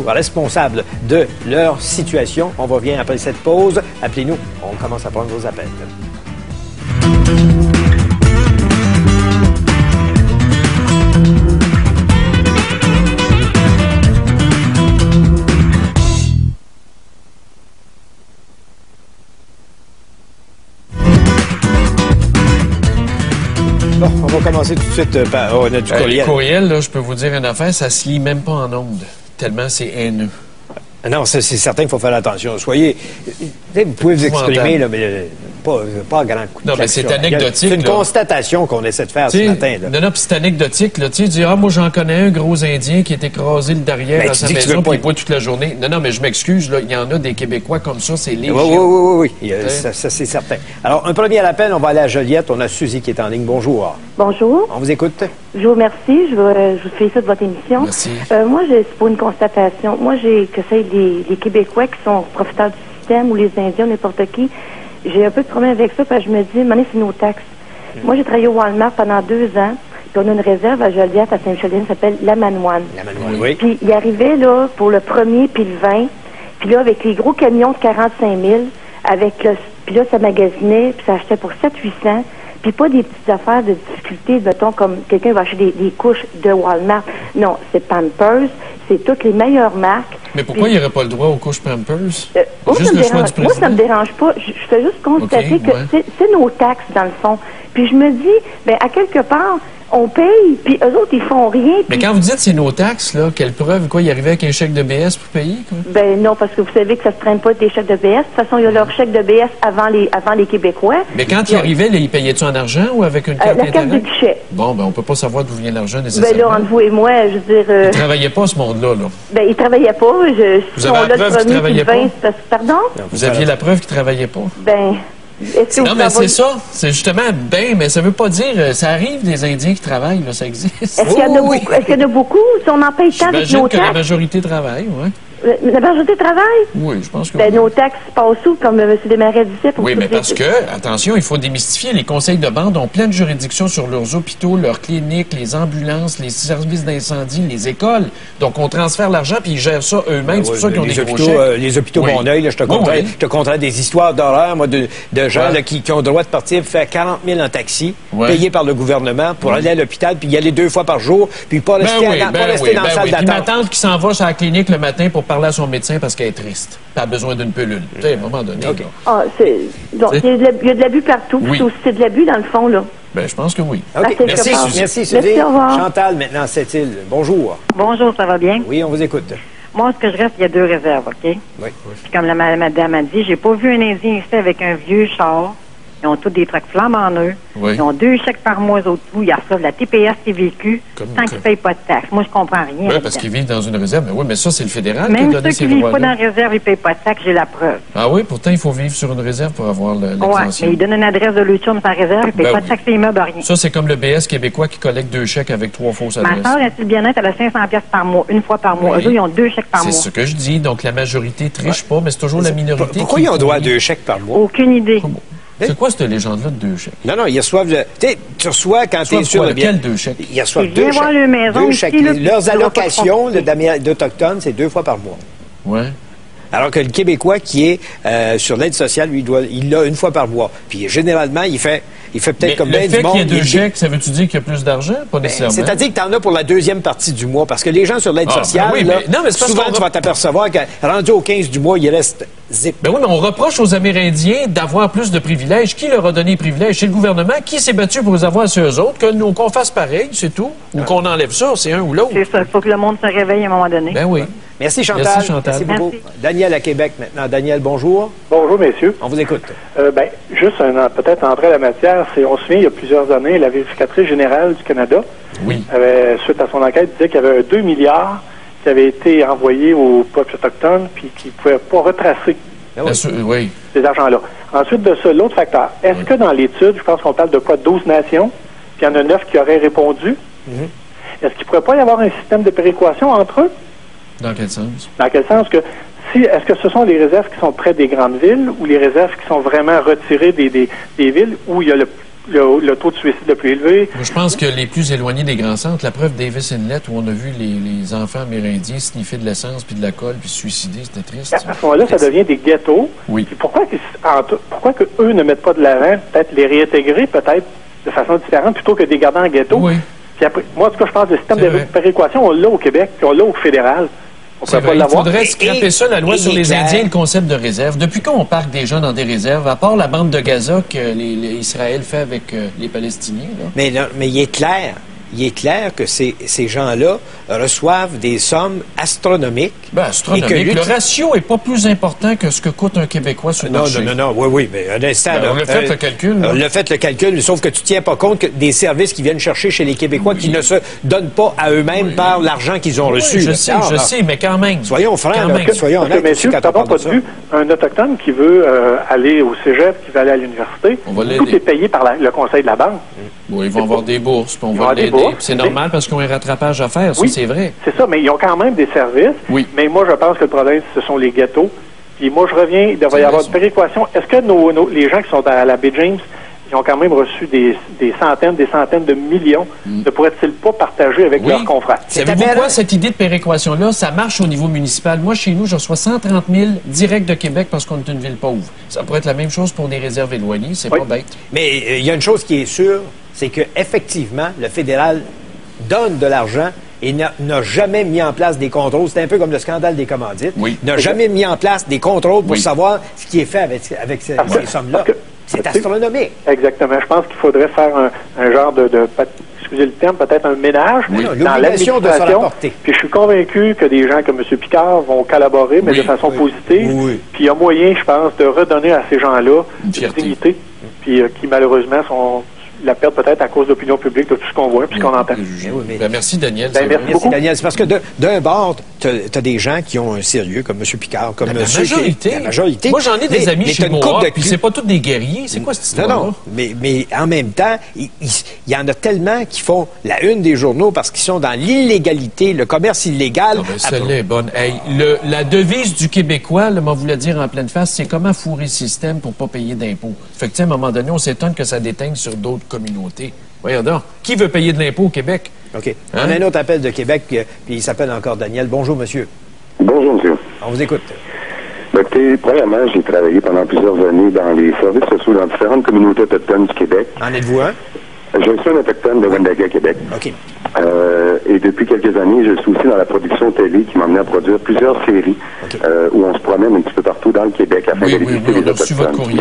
responsables de leur situation? On revient après cette pause. Appelez-nous. On commence à prendre vos appels. Bon, on va commencer tout de suite par... on a du courriel. Le courriel, là, je peux vous dire une affaire, ça se lit même pas en ondes, tellement c'est haineux. Non, c'est certain qu'il faut faire attention. Soyez... Vous pouvez vous exprimer, là, mais pas grand coup de Non, mais c'est anecdotique. C'est une constatation qu'on essaie de faire ce matin. Là. Non, puis c'est anecdotique. Là. Tu dis, moi, j'en connais un gros Indien qui est écrasé le derrière à sa maison puis il boit toute la journée. Non, mais je m'excuse. Il y en a des Québécois comme ça, c'est légion. Oui. Ça, c'est certain. Alors, un premier appel, on va aller à Joliette. On a Suzy qui est en ligne. Bonjour. Bonjour. On vous écoute. Je vous remercie. Je vous félicite de votre émission. Merci. Moi, c'est pour une constatation. Moi, que c'est les Québécois qui sont profiteurs du système ou les Indiens, n'importe qui. J'ai un peu de problème avec ça parce que je me dis, c'est nos taxes. Moi, j'ai travaillé au Walmart pendant 2 ans. Puis on a une réserve à Joliette, à Saint-Michel, qui s'appelle La Manoine. La Manoine, oui. Puis il arrivait, là, pour le premier puis le 20. Puis là, avec les gros camions de 45 000, puis là, ça magasinait, puis ça achetait pour 700-800. Puis pas des petites affaires de difficulté, mettons, comme quelqu'un va acheter des couches de Walmart. Non, c'est Pampers, c'est toutes les meilleures marques. Mais pourquoi il n'y aurait pas le droit aux couches Pampers? Juste le choix du président? Moi, ça me dérange pas. Je fais juste constater que c'est nos taxes, dans le fond. Puis je me dis, à quelque part, on paye, puis eux autres, ils font rien. Mais quand vous dites c'est nos taxes, là, quelle preuve? Quoi, il arrivait avec un chèque de BS pour payer? Quoi? Non, parce que vous savez que ça se traîne pas des chèques de BS. De toute façon, il y a leur chèque de BS avant les Québécois. Mais quand il arrivait, là, il payait-tu en argent ou avec une carte la carte de guichet. Bon, on peut pas savoir d'où vient l'argent nécessairement. Là, entre vous et moi, je veux dire... Ils travaillaient pas, ce monde-là, là. Ils travaillaient pas. Vous avez la preuve qu'ils travaillaient pas? Pardon? Vous aviez la preuve qu'ils travaillaient pas? Non, mais c'est ça. C'est justement mais ça veut pas dire... Ça arrive des Indiens qui travaillent, là, ça existe. Est-ce qu'il y en a beaucoup? Est-ce qu'il y en a beaucoup? Si on en paye tant avec nos taxes? J'imagine que la majorité travaille, oui. La majorité travaille? Oui, je pense que nos taxes passent où, comme M. Desmarais disait? Oui, mais parce que, attention, il faut démystifier, les conseils de bande ont pleine juridiction sur leurs hôpitaux, leurs cliniques, les ambulances, les services d'incendie, les écoles. Donc, on transfère l'argent, puis ils gèrent ça eux-mêmes. C'est pour ça qu'ils ont des gros chèques. Les hôpitaux Boneuil, je te conterais des histoires d'horreur, moi, de gens là, qui ont le droit de partir faire 40 000 en taxi, payés par le gouvernement pour aller à l'hôpital, puis y aller 2 fois par jour, puis pas rester dans la salle d'attente. Puis ma tante qui s'en va sur la clinique le matin pour parler à son médecin parce qu'elle est triste. Elle a besoin d'une pilule. Tu sais, à un moment donné. Okay. Donc, il y a de l'abus partout. C'est de l'abus, dans le fond, là. Je pense que oui. Okay. Merci, Suzy. Chantal, maintenant, Sept-Îles. Bonjour. Bonjour, ça va bien? Oui, on vous écoute. Moi, ce que je reste, il y a 2 réserves, OK? Oui. Puis comme la madame a dit, j'ai pas vu un Indien ici avec un vieux char. Ils ont tous des trucks flambant neufs. Oui. Ils ont 2 chèques par mois, eux autres tout. Ils reçoivent la TPS TVQ sans qu'ils ne payent pas de taxes. Moi, je comprends rien. Oui, parce qu'ils vivent dans une réserve. Mais oui, mais ça, c'est le fédéral même qui a donné ces droits-là. Même ceux qui ne vivent pas dans la réserve, ils ne payent pas de taxes, j'ai la preuve. Ah oui, pourtant, il faut vivre sur une réserve pour avoir l'exemption. Oui, mais ils donnent une adresse de l'automne sur la réserve, ils ne payent pas de taxes et immeubles, rien. Ça, c'est comme le BS québécois qui collecte 2 chèques avec 3 fausses adresses. Ma soeur, elle bien-être, elle a 500$ par mois, une fois par mois. Eux, ils ont 2 chèques par mois. C'est ce que je dis. Donc, la majorité triche pas, mais c'est toujours la minorité. Pourquoi ils ont droit à 2 chèques par mois? Aucune idée. C'est quoi cette légende-là de 2 chèques? Non, ils reçoivent... Tu reçois quand tu es sur le bien... Quel 2 chèques? Ils reçoivent 2 chèques. 2 chèques. Leurs allocations d'Autochtones, c'est 2 fois par mois. Oui. Alors que le Québécois qui est sur l'aide sociale, lui, il l'a 1 fois par mois. Puis généralement, il fait peut-être comme bien du monde. Le fait qu'il y ait 2 chèques, ça veut-tu dire qu'il y a plus d'argent? Pas nécessairement. C'est-à-dire que tu en as pour la 2e partie du mois. Parce que les gens sur l'aide sociale, souvent, tu vas t'apercevoir que rendu au 15 du mois, il reste zip. Oui, mais on reproche aux Amérindiens d'avoir plus de privilèges. Qui leur a donné les privilèges? C'est le gouvernement. Qui s'est battu pour les avoir sur eux autres? Qu'on fasse pareil, c'est tout. Ou qu'on enlève ça, c'est un ou l'autre. C'est ça. Il faut que le monde se réveille à un moment donné. Ben oui. Merci Chantal. Merci beaucoup. Merci. Daniel à Québec maintenant. Daniel, bonjour. Bonjour, messieurs. On vous écoute. Juste peut-être entrer à la matière, on se souvient, il y a plusieurs années, la vérificatrice générale du Canada, suite à son enquête, disait qu'il y avait 2 milliards qui avaient été envoyés aux peuples autochtones puis qui ne pouvaient pas retracer ces argents-là. Ensuite de ça, l'autre facteur, est-ce que dans l'étude, je pense qu'on parle de quoi, 12 nations, puis il y en a 9 qui auraient répondu, est-ce qu'il ne pourrait pas y avoir un système de péréquation entre eux? Dans quel sens? Dans quel sens que est-ce que ce sont les réserves qui sont près des grandes villes ou les réserves qui sont vraiment retirées des villes où il y a le taux de suicide le plus élevé? Je pense que les plus éloignés des grands centres, la preuve Davis Inlet, où on a vu les enfants amérindiens sniffer de l'essence puis de la colle puis se suicider, c'était triste. À ce moment-là, ça devient des ghettos. Oui. Puis pourquoi que eux ne mettent pas de l'avant, peut-être les réintégrer peut-être de façon différente plutôt que de les garder en ghetto? Oui. Puis après, moi, en tout cas, je pense que le système de péréquation, on l'a au Québec, puis on l'a au fédéral. Il faudrait scraper ça, la loi sur les Indiens, le concept de réserve. Depuis quand on parque des gens dans des réserves, à part la bande de Gaza que Israël fait avec les Palestiniens? Là? Mais il est clair. il est clair que ces gens-là reçoivent des sommes astronomiques. Ben, astronomiques. Le ratio n'est pas plus important que ce que coûte un Québécois sur le marché. Non. Oui, mais un instant. On a fait le calcul. On a fait le calcul, sauf que tu ne tiens pas compte des services qu'ils viennent chercher chez les Québécois qui ne se donnent pas à eux-mêmes par l'argent qu'ils ont reçu. Je sais, mais quand même. Soyons francs, soyons honnêtes. Messieurs, nous n'avons pas vu un Autochtone qui veut aller au cégep, qui veut aller à l'université. Tout est payé par le conseil de la banque. Oui, ils vont avoir des bourses, puis on va l'aider. C'est normal parce qu'ils ont un rattrapage à faire, ça, c'est vrai. C'est ça, mais ils ont quand même des services. Oui. Mais moi, je pense que le problème, ce sont les ghettos. Puis moi, je reviens, il devrait y avoir une péréquation. Est-ce que les gens qui sont à la baie James, ils ont quand même reçu des centaines de millions, ne pourraient-ils pas partager avec leurs confrères? Savez-vous quoi, cette idée de péréquation-là, ça marche au niveau municipal. Moi, chez nous, je reçois 130 000 direct de Québec parce qu'on est une ville pauvre. Ça pourrait être la même chose pour des réserves éloignées, c'est pas bête. Mais il y a une chose qui est sûre, c'est qu'effectivement, le fédéral donne de l'argent et n'a jamais mis en place des contrôles. C'est un peu comme le scandale des commandites. Oui. N'a jamais mis en place des contrôles pour savoir ce qui est fait avec ces sommes-là. C'est astronomique. Exactement. Je pense qu'il faudrait faire un genre excusez le terme, peut-être un ménage dans l'administration. Puis je suis convaincu que des gens comme M. Picard vont collaborer, mais de façon positive. Puis il y a moyen, je pense, de redonner à ces gens-là une dignité, puis qui malheureusement la perdent peut-être à cause de l'opinion publique, de tout ce qu'on voit puis ce qu'on entend. Merci, Daniel. Merci, Daniel. C'est parce que d'un bord, tu as des gens qui ont un sérieux, comme M. Picard, comme la majorité. Moi, j'en ai des amis chez moi, puis c'est pas tous des guerriers. C'est quoi cette histoire-là? Non, mais en même temps, il y en a tellement qui font la une des journaux parce qu'ils sont dans l'illégalité, le commerce illégal. Celle-là est bonne. Hey, la devise du Québécois, moi, vous le dire en pleine face, c'est comment fourrer le système pour pas payer d'impôts. Fait que, à un moment donné, on s'étonne que ça déteigne sur d'autres communautés. Voyons donc. Qui veut payer de l'impôt au Québec? OK. On a un autre appel de Québec, puis il s'appelle encore Daniel. Bonjour, monsieur. Bonjour, monsieur. On vous écoute. Écoutez, premièrement, j'ai travaillé pendant plusieurs années dans les services sociaux dans différentes communautés autochtones du Québec. En êtes-vous un? Je suis un autochtone de Wendaga, Québec. OK. Et depuis quelques années, je suis aussi dans la production télé qui m'a amené à produire plusieurs séries où on se promène un petit peu partout dans le Québec afin de visiter les Autochtones. Donc, je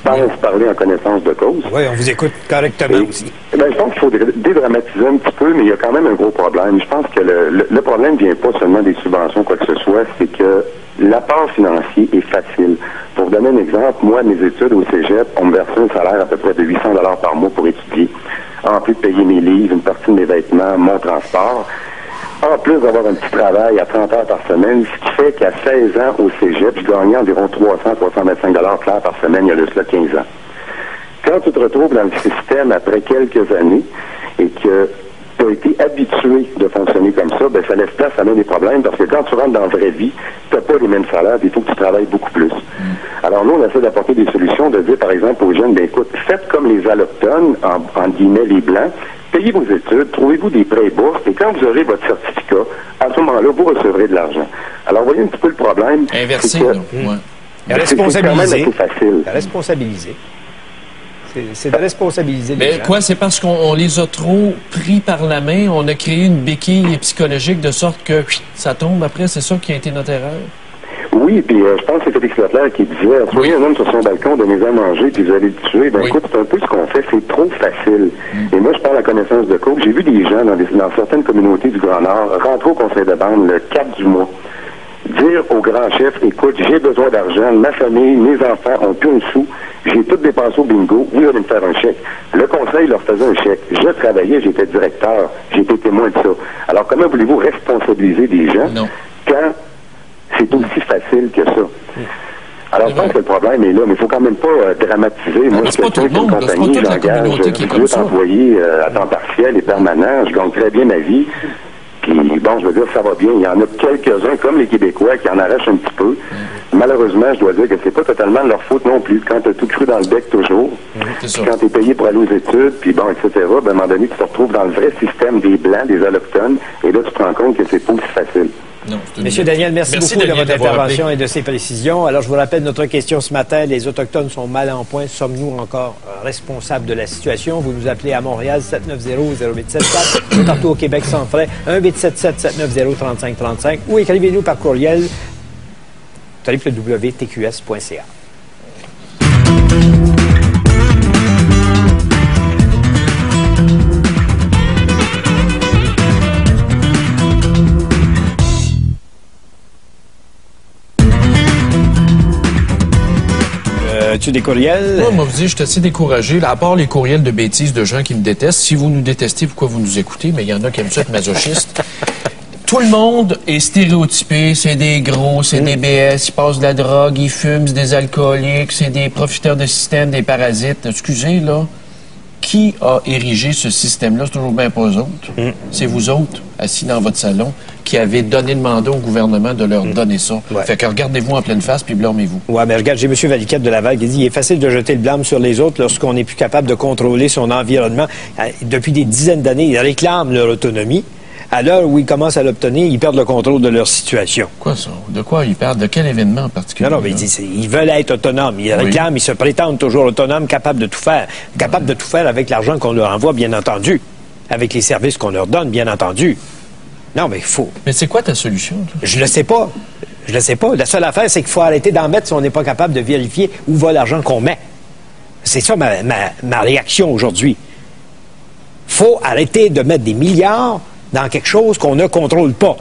pense parler en connaissance de cause. Oui, on vous écoute correctement aussi. Je pense qu'il faut dédramatiser un petit peu, mais il y a quand même un gros problème. Je pense que le problème ne vient pas seulement des subventions, quoi que ce soit, c'est que l'apport financier est facile. Pour vous donner un exemple, moi, mes études au cégep, on me versait un salaire à peu près de 800 $ par mois pour étudier. En plus de payer mes livres, une partie de mes vêtements, mon transport. En plus d'avoir un petit travail à 30 heures par semaine, ce qui fait qu'à 16 ans au cégep, je gagnais environ 300-325 $ clair par semaine il y a de cela 15 ans. Quand tu te retrouves dans le système après quelques années et que tu as été habitué de fonctionner comme ça, ben ça laisse place à même des problèmes parce que quand tu rentres dans la vraie vie, tu n'as pas les mêmes salaires, il faut que tu travailles beaucoup plus. Alors nous, on essaie d'apporter des solutions, de dire par exemple aux jeunes, ben écoute, faites comme les allochtones, en guillemets les blancs, payez vos études, trouvez-vous des prêts et bourses, et quand vous aurez votre certificat, à ce moment-là, vous recevrez de l'argent. Alors voyez un petit peu le problème. Inversé, responsabiliser. C'est quand même assez facile. Responsabiliser. C'est de responsabiliser les gens. Mais quoi, c'est parce qu'on les a trop pris par la main, on a créé une béquille psychologique de sorte que ça tombe après, c'est ça qui a été notre erreur? Oui, puis je pense que c'est Félix Leclerc qui disait « Soyez un homme sur son balcon, donnez-en à manger, puis vous allez le tuer. » Ben écoute, c'est un peu ce qu'on fait, c'est trop facile. Et moi, je parle à connaissance de cause. J'ai vu des gens dans certaines communautés du Grand Nord rentrer au conseil de bande le 4 du mois, dire au grand chef, écoute, j'ai besoin d'argent, ma famille, mes enfants ont plus un sou, j'ai tout dépensé au bingo, vous allez me faire un chèque. Le conseil leur faisait un chèque. Je travaillais, j'étais directeur, j'étais témoin de ça. Alors, comment voulez-vous responsabiliser des gens quand c'est aussi facile que ça? Alors, je pense que le problème est là, mais il ne faut quand même pas dramatiser. Moi, je suis quelqu'un qui une compagnie, j'engage 18 employés à temps partiel et permanent, je gagne très bien ma vie. Puis, bon, je veux dire, ça va bien. Il y en a quelques-uns, comme les Québécois, qui en arrachent un petit peu. Malheureusement, je dois dire que c'est pas totalement de leur faute non plus. Quand tu as tout cru dans le bec toujours, quand tu es payé pour aller aux études, puis bon, etc., ben, à un moment donné, tu te retrouves dans le vrai système des Blancs, des Allochtones, et là, tu te rends compte que c'est pas aussi facile. Monsieur Daniel, merci beaucoup de votre intervention et de ces précisions. Alors, je vous rappelle notre question ce matin. Les Autochtones sont mal en point. Sommes-nous encore responsables de la situation? Vous nous appelez à Montréal, 790-0874, partout au Québec sans frais, 1-877-790-3535 ou écrivez-nous par courriel www.tqs.ca. reçois-tu des courriels? Moi, vous dites, je suis assez découragé. Là, à part les courriels de bêtises de gens qui me détestent, si vous nous détestez, pourquoi vous nous écoutez? Mais il y en a qui aiment ça être masochistes. Tout le monde est stéréotypé. C'est des gros, c'est des BS, ils passent de la drogue, ils fument, c'est des alcooliques, c'est des profiteurs de système, des parasites. Excusez, là. Qui a érigé ce système-là? C'est toujours bien pas eux autres. C'est vous autres, assis dans votre salon, qui avez donné le mandat au gouvernement de leur donner ça. Ouais. Fait que regardez-vous en pleine face, puis blâmez-vous. Oui, mais regarde, j'ai M. Valiquette de Laval qui dit il est facile de jeter le blâme sur les autres lorsqu'on n'est plus capable de contrôler son environnement. Depuis des dizaines d'années, ils réclament leur autonomie. À l'heure où ils commencent à l'obtenir, ils perdent le contrôle de leur situation. Quoi ça? De quoi ils perdent? De quel événement en particulier? Non, mais ils veulent être autonomes. Ils réclament, ils se prétendent toujours autonomes, capables de tout faire. Capables de tout faire avec l'argent qu'on leur envoie, bien entendu. Avec les services qu'on leur donne, bien entendu. Non, mais il faut. Mais c'est quoi ta solution? Toi? Je le sais pas. Je le sais pas. La seule affaire, c'est qu'il faut arrêter d'en mettre si on n'est pas capable de vérifier où va l'argent qu'on met. C'est ça ma réaction aujourd'hui. Faut arrêter de mettre des milliards dans quelque chose qu'on ne contrôle pas.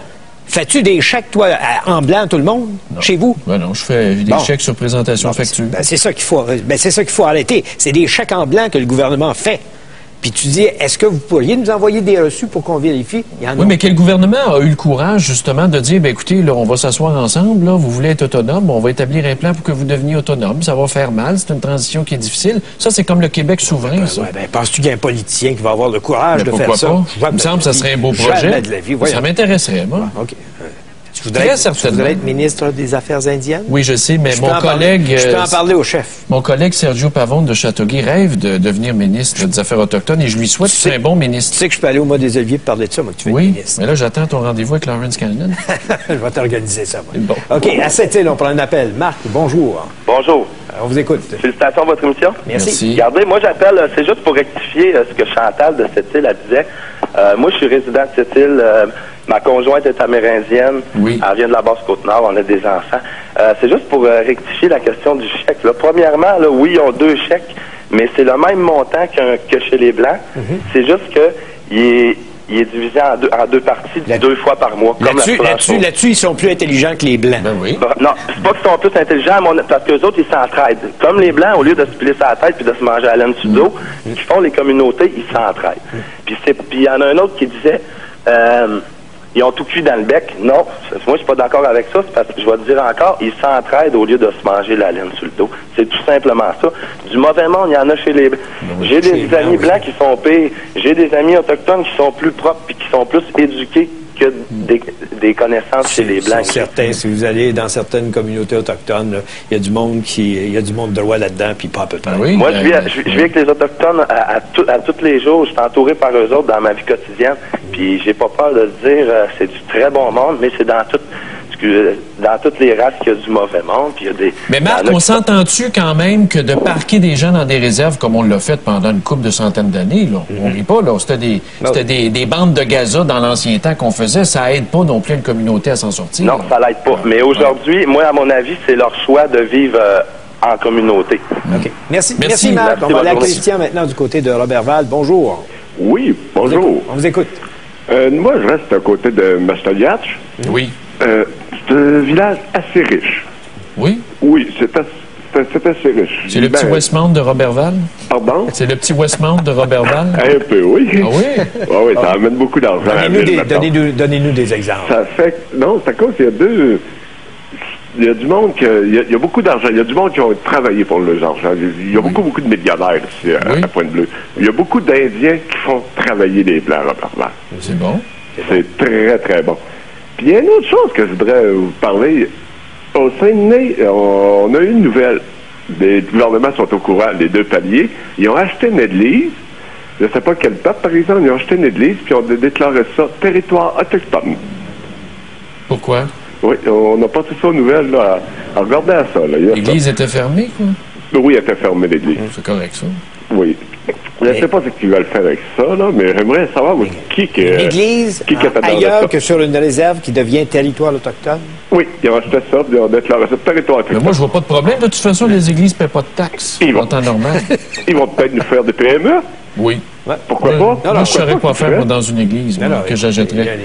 Fais-tu des chèques, toi, en blanc, tout le monde, chez vous? Ben non, je fais des chèques sur présentation facture. C'est ça qu'il faut arrêter. C'est des chèques en blanc que le gouvernement fait. Puis tu dis, est-ce que vous pourriez nous envoyer des reçus pour qu'on vérifie? Oui, mais quel gouvernement a eu le courage, justement, de dire, écoutez, là, on va s'asseoir ensemble, là, vous voulez être autonome, on va établir un plan pour que vous deveniez autonome. Ça va faire mal, c'est une transition qui est difficile. Ça, c'est comme le Québec souverain, ça. Penses-tu qu'il y a un politicien qui va avoir le courage de faire ça? Il me semble que ça serait un beau projet. Ça m'intéresserait, moi. OK. Tu voudrais être ministre des Affaires indiennes? Oui, je sais, mais mon collègue... Je peux en parler au chef. Mon collègue Sergio Pavone de Châteauguay rêve de devenir ministre des Affaires autochtones et je lui souhaite que c'est un bon ministre. Tu sais que je peux aller au mois des Oliviers pour parler de ça, moi, que tu fais ministre. Mais là, j'attends ton rendez-vous avec Lawrence Cannon. Je vais t'organiser ça, moi. Bon. OK, à Sept-Îles, on prend un appel. Marc, bonjour. Bonjour. On vous écoute. Félicitations à votre émission. Merci. Regardez, moi, j'appelle, c'est juste pour rectifier ce que Chantal de Sept-Îles disait. Moi, je suis résident de Sept-Îles. Ma conjointe est amérindienne. Oui. Elle vient de la Basse-Côte-Nord. On a des enfants. C'est juste pour rectifier la question du chèque. Là. Premièrement, là, oui, ils ont 2 chèques, mais c'est le même montant que chez les Blancs. C'est juste que il est divisé en deux parties 2 fois par mois. Là-dessus, ils sont plus intelligents que les Blancs. Ben oui. Non, c'est pas qu'ils sont plus intelligents, parce qu'eux autres, ils s'entraident. Comme les Blancs, au lieu de se piler sa tête puis de se manger à laine sur le dos, ce qu'ils font, les communautés, ils s'entraident. Puis il y en a un autre qui disait... ils ont tout cuit dans le bec. Non, moi, je suis pas d'accord avec ça. C'est parce que je vais te dire encore, ils s'entraident au lieu de se manger la laine sur le dos. C'est tout simplement ça. Du mauvais monde, il y en a chez les Blancs. J'ai des amis blancs qui sont pires. J'ai des amis autochtones qui sont plus propres et qui sont plus éduqués que des connaissances chez les Blancs. C'est certain. Si vous allez dans certaines communautés autochtones, il y a du monde il y a du monde droit là-dedans, puis pas à peu près. Oui, moi, je vis avec les Autochtones à tous les jours. Je suis entouré par eux autres dans ma vie quotidienne. Puis j'ai pas peur de le dire, c'est du très bon monde, mais c'est dans toutes les races qu'il y a du mauvais monde. Puis il y a des. Mais Marc, on s'entend-tu quand même que de parquer des gens dans des réserves comme on l'a fait pendant une couple de centaines d'années, là, on rit pas, là, c'était des bandes de Gaza dans l'ancien temps qu'on faisait, ça aide pas non plus une communauté à s'en sortir. Non, ça l'aide pas. Mais aujourd'hui, moi, à mon avis, c'est leur choix de vivre en communauté. OK. Merci Marc. On va aller à Christian maintenant du côté de Roberval. Bonjour. Oui, bonjour. On vous écoute. Moi, je reste à côté de Mastoliatch. Oui. C'est un village assez riche. Oui? Oui, c'est assez riche. C'est le petit Westmount de Roberval? Pardon? C'est le petit Westmount de Roberval? Un peu, oui. Ah oui? Oui, ça amène beaucoup d'argent. Donnez-nous des exemples. Ça fait... Non, c'est à cause qu'il y a il y a du monde il y a beaucoup d'argent. Il y a du monde qui ont travaillé pour leurs argent. Il y a beaucoup de millionnaires ici à Pointe-Bleue. Il y a beaucoup d'Indiens qui font travailler les Blancs à Roberval. C'est bon. C'est très, très bon. Puis il y a une autre chose que je voudrais vous parler. Au Saguenay, on a eu une nouvelle. Les gouvernements sont au courant, les 2 paliers. Ils ont acheté une église. Je ne sais pas quelle date, par exemple. Ils ont acheté une église, puis on a déclaré ça territoire autochtone. Pourquoi? Oui, on n'a pas tout ça aux nouvelles, là, à regarder à ça. L'église était fermée, quoi? Oui, elle était fermée, l'église. C'est correct, ça. Oui. Je ne sais pas ce qu'ils veulent faire avec ça, là, mais j'aimerais savoir l'église ailleurs que sur une réserve qui devient territoire autochtone? Oui, ils ont acheté ça, ils ont déclaré ça territoire autochtone. Mais moi, je vois pas de problème. De toute façon, les églises ne paient pas de taxes. En temps normal. Ils vont peut-être nous faire des PME? Oui. Ouais. Pourquoi pas? Moi, je ne saurais pas faire dans une église que j'achèterais.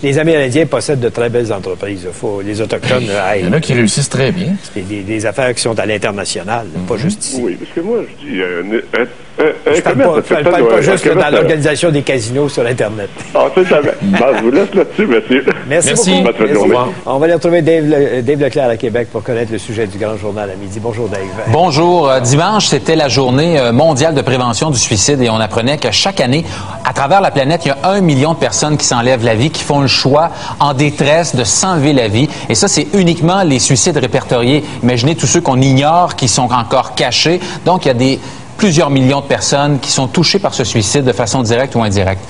Les Amérindiens possèdent de très belles entreprises. Les Autochtones... Il y en a qui réussissent très bien. C'est des affaires qui sont à l'international, pas juste ici. Oui, parce que moi, je dis... je ne parle pas juste dans l'organisation des casinos sur Internet. Ah, c'est ça. Je vous laisse là-dessus, monsieur. Merci beaucoup. On va aller retrouver Dave Leclerc à Québec pour connaître le sujet du Grand Journal à midi. Bonjour, Dave. Bonjour. Dimanche, c'était la journée mondiale de prévention du suicide et on apprenait que chaque année, à travers la planète, il y a 1 million de personnes qui s'enlèvent la vie, qui font le choix en détresse de s'enlever la vie. Et ça, c'est uniquement les suicides répertoriés. Imaginez tous ceux qu'on ignore, qui sont encore cachés. Donc, il y a plusieurs millions de personnes qui sont touchées par ce suicide de façon directe ou indirecte.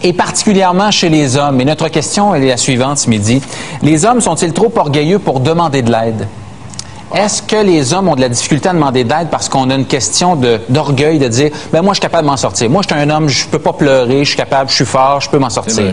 Et particulièrement chez les hommes. Et notre question, elle est la suivante ce midi. Les hommes sont-ils trop orgueilleux pour demander de l'aide? Est-ce que les hommes ont de la difficulté à demander de l'aide parce qu'on a une question d'orgueil, de dire « ben moi, je suis capable de m'en sortir. Moi, je suis un homme, je peux pas pleurer, je suis capable, je suis fort, je peux m'en sortir. »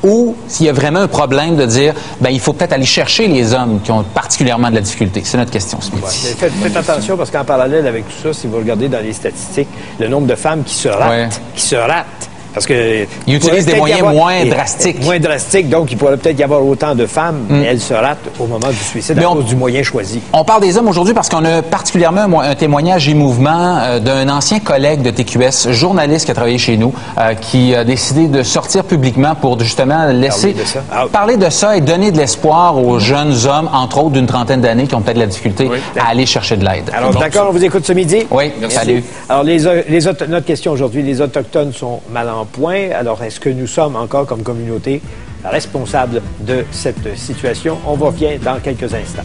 Ou s'il y a vraiment un problème de dire « ben il faut peut-être aller chercher les hommes qui ont particulièrement de la difficulté. » C'est notre question ce midi. Ouais. Faites attention parce qu'en parallèle avec tout ça, si vous regardez dans les statistiques, le nombre de femmes qui se ratent, parce que ils utilisent des moyens moins drastiques. Moins drastiques, donc il pourrait peut-être y avoir autant de femmes, mais elles se ratent au moment du suicide à cause du moyen choisi. On parle des hommes aujourd'hui parce qu'on a particulièrement un témoignage émouvant d'un ancien collègue de TQS, journaliste qui a travaillé chez nous, qui a décidé de sortir publiquement pour justement laisser parler de ça et donner de l'espoir aux jeunes hommes, entre autres d'une trentaine d'années, qui ont peut-être de la difficulté à aller chercher de l'aide. Alors d'accord, on vous écoute ce midi? Oui, merci. Salut. Alors notre question aujourd'hui, les Autochtones sont mal en point. Alors, est-ce que nous sommes encore, comme communauté, responsables de cette situation? On va revenir dans quelques instants.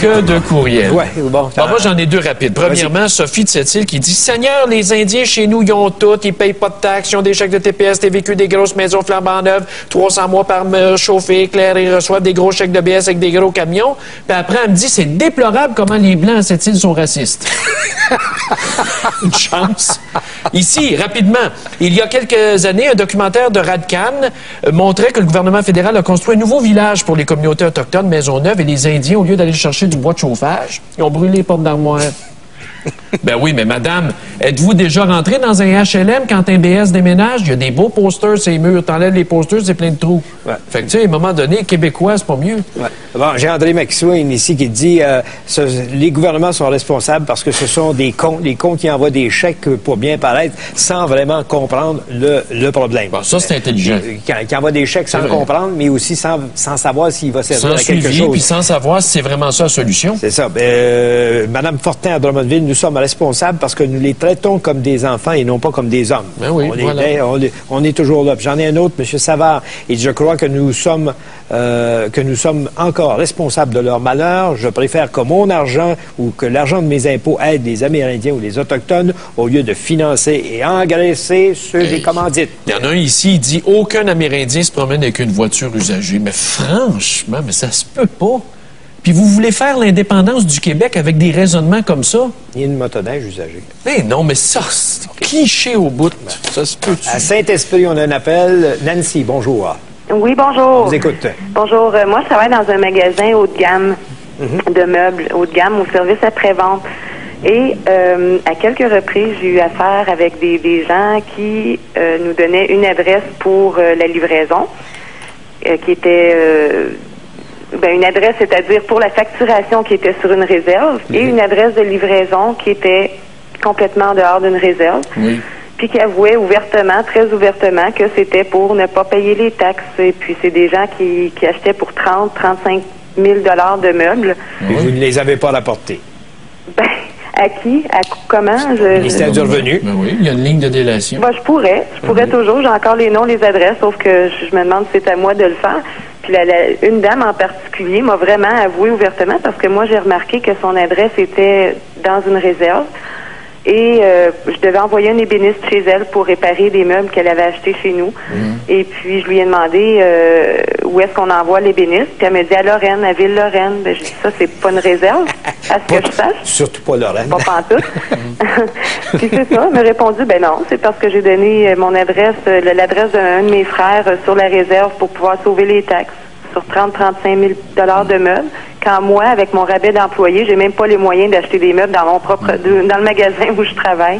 Que de courriels. Ouais, bon, moi, j'en ai deux rapides. Premièrement, Sophie de Sept-Îles qui dit « Seigneur, les Indiens chez nous, ils ont tout. Ils payent pas de taxes. Ils ont des chèques de TPS, TVQ, des grosses maisons flambant neuves, 300 mois par chauffé, éclair. Ils reçoivent des gros chèques de BS avec des gros camions. » Puis après, elle me dit « C'est déplorable comment les Blancs à Sept-Îles sont racistes. » Une chance. Ici, rapidement, il y a quelques années, un documentaire de Radcan montrait que le gouvernement fédéral a construit un nouveau village pour les communautés autochtones, Maisonneuve, et les Indiens, au lieu d'aller chercher du bois de chauffage, ils ont brûlé les portes d'armoire. Ben oui, mais madame, êtes-vous déjà rentrée dans un HLM quand un BS déménage? Il y a des beaux posters sur les murs. T'enlèves les posters, c'est plein de trous. Ouais. Fait que, tu sais, à un moment donné, Québécois, c'est pas mieux. Ouais. Bon, j'ai André McSwain ici qui dit les gouvernements sont responsables parce que ce sont des cons qui envoient des chèques pour bien paraître sans vraiment comprendre le problème. Bon, ça, c'est intelligent. Qui envoient des chèques sans comprendre, mais aussi sans savoir s'il va servir à quelque chose. Puis sans savoir si c'est vraiment ça la solution. C'est ça. Madame Fortin à Drummondville, nous sommes responsables parce que nous les traitons comme des enfants et non pas comme des hommes. Ben oui, on est toujours là. J'en ai un autre, M. Savard, et je crois que nous sommes encore responsables de leur malheur. Je préfère que mon argent ou que l'argent de mes impôts aide les Amérindiens ou les Autochtones au lieu de financer et engraisser ceux des commandites. Il y en a un ici, il dit « Aucun Amérindien se promène avec une voiture usagée. » Mais franchement, ça se peut pas. Puis vous voulez faire l'indépendance du Québec avec des raisonnements comme ça? Il y a une motoneige usagée. Mais non, mais ça, c'est cliché au bout. Ça se peut. À Saint-Esprit, on a un appel. Nancy, bonjour. Oui, bonjour. On vous écoute. Bonjour. Moi, je travaille dans un magasin haut de gamme de meubles, haut de gamme, au service après-vente. Et à quelques reprises, j'ai eu affaire avec des gens qui nous donnaient une adresse pour la livraison, qui était... une adresse, c'est-à-dire pour la facturation qui était sur une réserve, et une adresse de livraison qui était complètement en dehors d'une réserve, puis qui avouait ouvertement, très ouvertement, que c'était pour ne pas payer les taxes. Et puis c'est des gens qui achetaient pour 30-35 000 $ de meubles. Et vous ne les avez pas rapportés? Ben, à qui? Comment? Le ministère du Revenu. Ben oui, il y a une ligne de délation. Ben, je pourrais toujours. J'ai encore les noms, les adresses, sauf que je me demande si c'est à moi de le faire. Puis une dame en particulier m'a vraiment avoué ouvertement parce que moi, j'ai remarqué que son adresse était dans une réserve. Et je devais envoyer un ébéniste chez elle pour réparer des meubles qu'elle avait achetés chez nous. Et puis, je lui ai demandé où est-ce qu'on envoie l'ébéniste. Puis elle m'a dit à Lorraine, à Ville-Lorraine. Ben, j'ai dit, ça, c'est pas une réserve, à ce que je sache. Surtout pas Lorraine. Pas pantoute. Puis c'est ça, elle m'a répondu, ben non, c'est parce que j'ai donné mon adresse, l'adresse d'un de mes frères sur la réserve pour pouvoir sauver les taxes sur 30-35 000 de meubles. Quand moi, avec mon rabais d'employé, j'ai même pas les moyens d'acheter des meubles dans mon propre dans le magasin où je travaille.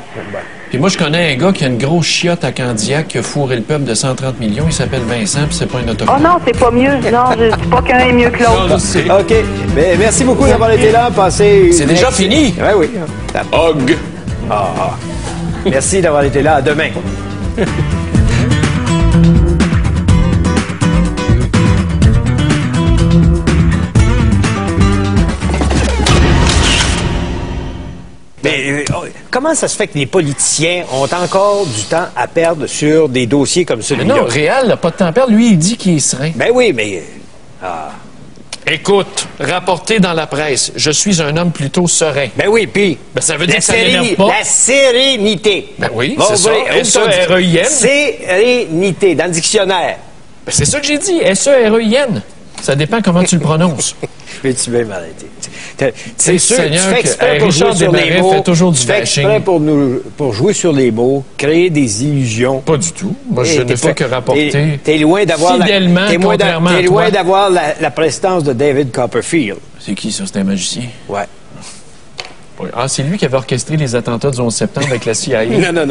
Puis moi, je connais un gars qui a une grosse chiotte à Candiac qui a fourré le peuple de 130 millions. Il s'appelle Vincent, puis c'est pas un autochtone. Oh non, c'est pas mieux. Non, je dis pas qu'un est mieux que l'autre. OK. Mais merci beaucoup d'avoir été là. C'est déjà fini. Oui, oui. Hog. Merci d'avoir été là. À demain. Mais comment ça se fait que les politiciens ont encore du temps à perdre sur des dossiers comme celui-là? Non, Réal n'a pas de temps à perdre. Lui, il dit qu'il est serein. Ben oui, mais... Écoute, rapporté dans la presse, je suis un homme plutôt serein. Ben oui, puis... Ben ça veut dire que ça n'énerve pas. La sérénité. Ben oui, c'est ça. S-E-R-E-I-N. Sérénité, dans le dictionnaire. Ben c'est ça que j'ai dit, S-E-R-E-I-N. Ça dépend comment tu le prononces. Mais tu m'aimes arrêter. C'est sûr, tu fais exprès pour jouer sur les mots. Fait toujours du bashing. Tu fais exprès pour jouer sur les mots, créer des illusions. Pas du tout. Moi, je ne fais que rapporter t'es loin d'avoir fidèlement, t'es loin d'avoir la prestance de David Copperfield. C'est qui, ça? C'est un magicien? Ouais. Ah, c'est lui qui avait orchestré les attentats du 11 septembre avec la CIA. Non.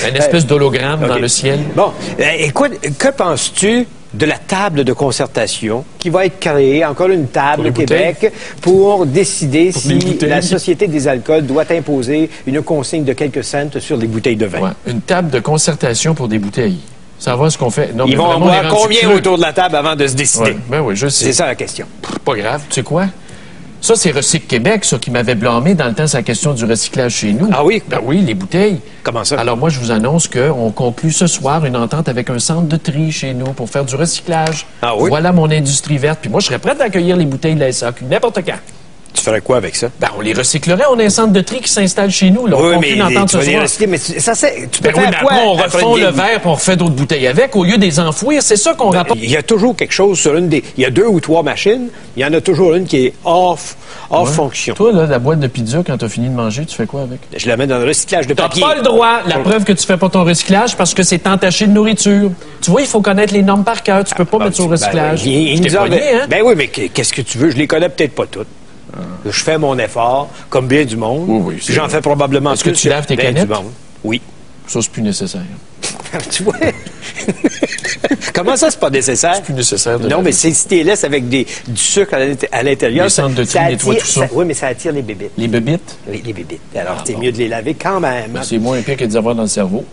Une espèce d'hologramme dans le ciel. Bon, écoute, que penses-tu de la table de concertation qui va être créée, encore une table au Québec, pour décider si la Société des alcools doit imposer une consigne de quelques cents sur les bouteilles de vin? Ouais, une table de concertation pour des bouteilles. Savoir ce qu'on fait. Non, ils vont en boire combien autour de la table avant de se décider? Ouais, ben oui, je sais. C'est ça la question. Pas grave. Tu sais quoi? Ça, c'est Recycle Québec, ça, qui m'avait blâmé dans le temps sur la question du recyclage chez nous. Ah oui? Ben oui, les bouteilles. Comment ça? Alors moi, je vous annonce qu'on conclut ce soir une entente avec un centre de tri chez nous pour faire du recyclage. Ah oui? Voilà mon industrie verte. Puis moi, je serais prêt à accueillir les bouteilles de la SAQ, n'importe quand. Tu ferais quoi avec ça? Ben, on les recyclerait. On a un centre de tri qui s'installe chez nous. Là. Oui, mais tu vas les recycler. Mais ça, c'est... Tu peux faire quoi? Après, on refond le verre et on refait d'autres bouteilles avec au lieu de les enfouir. C'est ça qu'on rapporte. Il y a toujours quelque chose sur une des... Il y a 2 ou 3 machines. Il y en a toujours une qui est off fonction. Toi, là, la boîte de pizza, quand tu as fini de manger, tu fais quoi avec? Je la mets dans le recyclage de papier. Tu n'as pas le droit. La preuve que tu fais pas ton recyclage parce que c'est entaché de nourriture. Tu vois, il faut connaître les normes par cœur. Tu peux pas mettre sur le recyclage. Ben oui, mais qu'est-ce que tu veux? Je les connais peut-être pas toutes. Je fais mon effort, comme bien du monde. Oui, j'en fais probablement plus. Est-ce que tu laves tes canettes? Oui. Ça, c'est plus nécessaire. Tu vois? Comment ça, c'est pas nécessaire? C'est plus nécessaire. Non, mais si tu les laisses avec du sucre à l'intérieur... Les centres de tri nettoient tout ça. Oui, mais ça attire les bébites. Les bébites? Oui, les bébites. Alors, c'est mieux de les laver quand même. Ben, c'est moins pire que de les avoir dans le cerveau.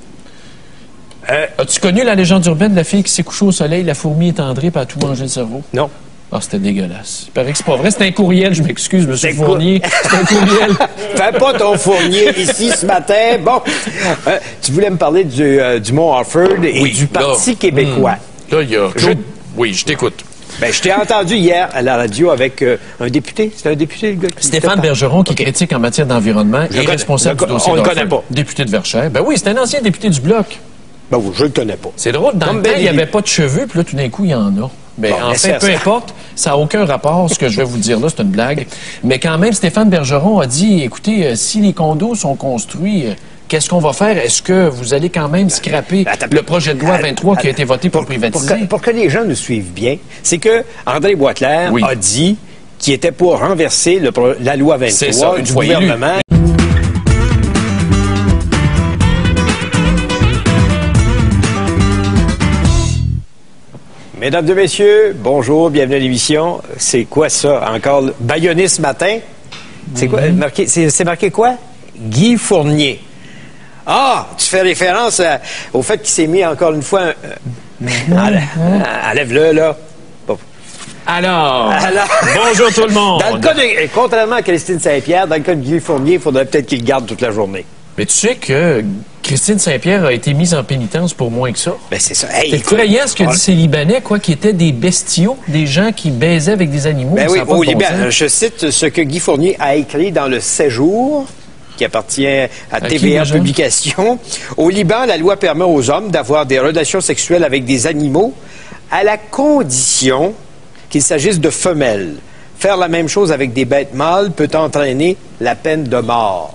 As-tu connu la légende urbaine de la fille qui s'est couchée au soleil, la fourmi étendrée, puis a tout mangé le cerveau? Non. Ah, c'était dégueulasse. Il paraît que c'est pas vrai. C'était un courriel, je m'excuse, M. Fournier. C'était un courriel. Fais pas ton Fournier ici ce matin. Bon, tu voulais me parler du Mont Harford et du Parti québécois. Là, il y a... Oui, je t'écoute. Ben, je t'ai entendu hier à la radio avec un député. C'était un député, le gars? Stéphane Bergeron, qui critique en matière d'environnement et responsable du dossier. On le connaît pas. Député de Verchères. Ben oui, c'est un ancien député du Bloc. Ben oui, je le connais pas. C'est drôle. Dans le temps, il n'y avait pas de cheveux, puis là, tout d'un coup, il y en a. Mais bon, en fait, peu importe, ça n'a aucun rapport, ce que je vais vous dire là, c'est une blague. Mais quand même, Stéphane Bergeron a dit, écoutez, si les condos sont construits, qu'est-ce qu'on va faire? Est-ce que vous allez quand même scraper le projet de loi 23 qui a été voté pour privatiser? Pour que les gens nous suivent bien, c'est que André Boisclair a dit qu'il était pour renverser la loi 23 du gouvernement. Mesdames et messieurs, bonjour, bienvenue à l'émission. C'est quoi ça? Encore bâillonné ce matin? C'est quoi? C'est marqué quoi? Guy Fournier. Ah! Tu fais référence au fait qu'il s'est mis encore une fois... Enlève-le, là. Bon. Alors, bonjour tout le monde! Dans le cas contrairement à Christine Saint-Pierre, dans le cas de Guy Fournier, il faudrait peut-être qu'il le garde toute la journée. Mais tu sais que Christine Saint-Pierre a été mise en pénitence pour moins que ça. Ben c'est ça. C'est effrayant ce que disent ces Libanais, quoi, qui étaient des bestiaux, des gens qui baisaient avec des animaux. Ben oui, au Liban, je cite ce que Guy Fournier a écrit dans Le 7 jours, qui qui appartient à TVA Publications. Au Liban, la loi permet aux hommes d'avoir des relations sexuelles avec des animaux à la condition qu'il s'agisse de femelles. Faire la même chose avec des bêtes mâles peut entraîner la peine de mort.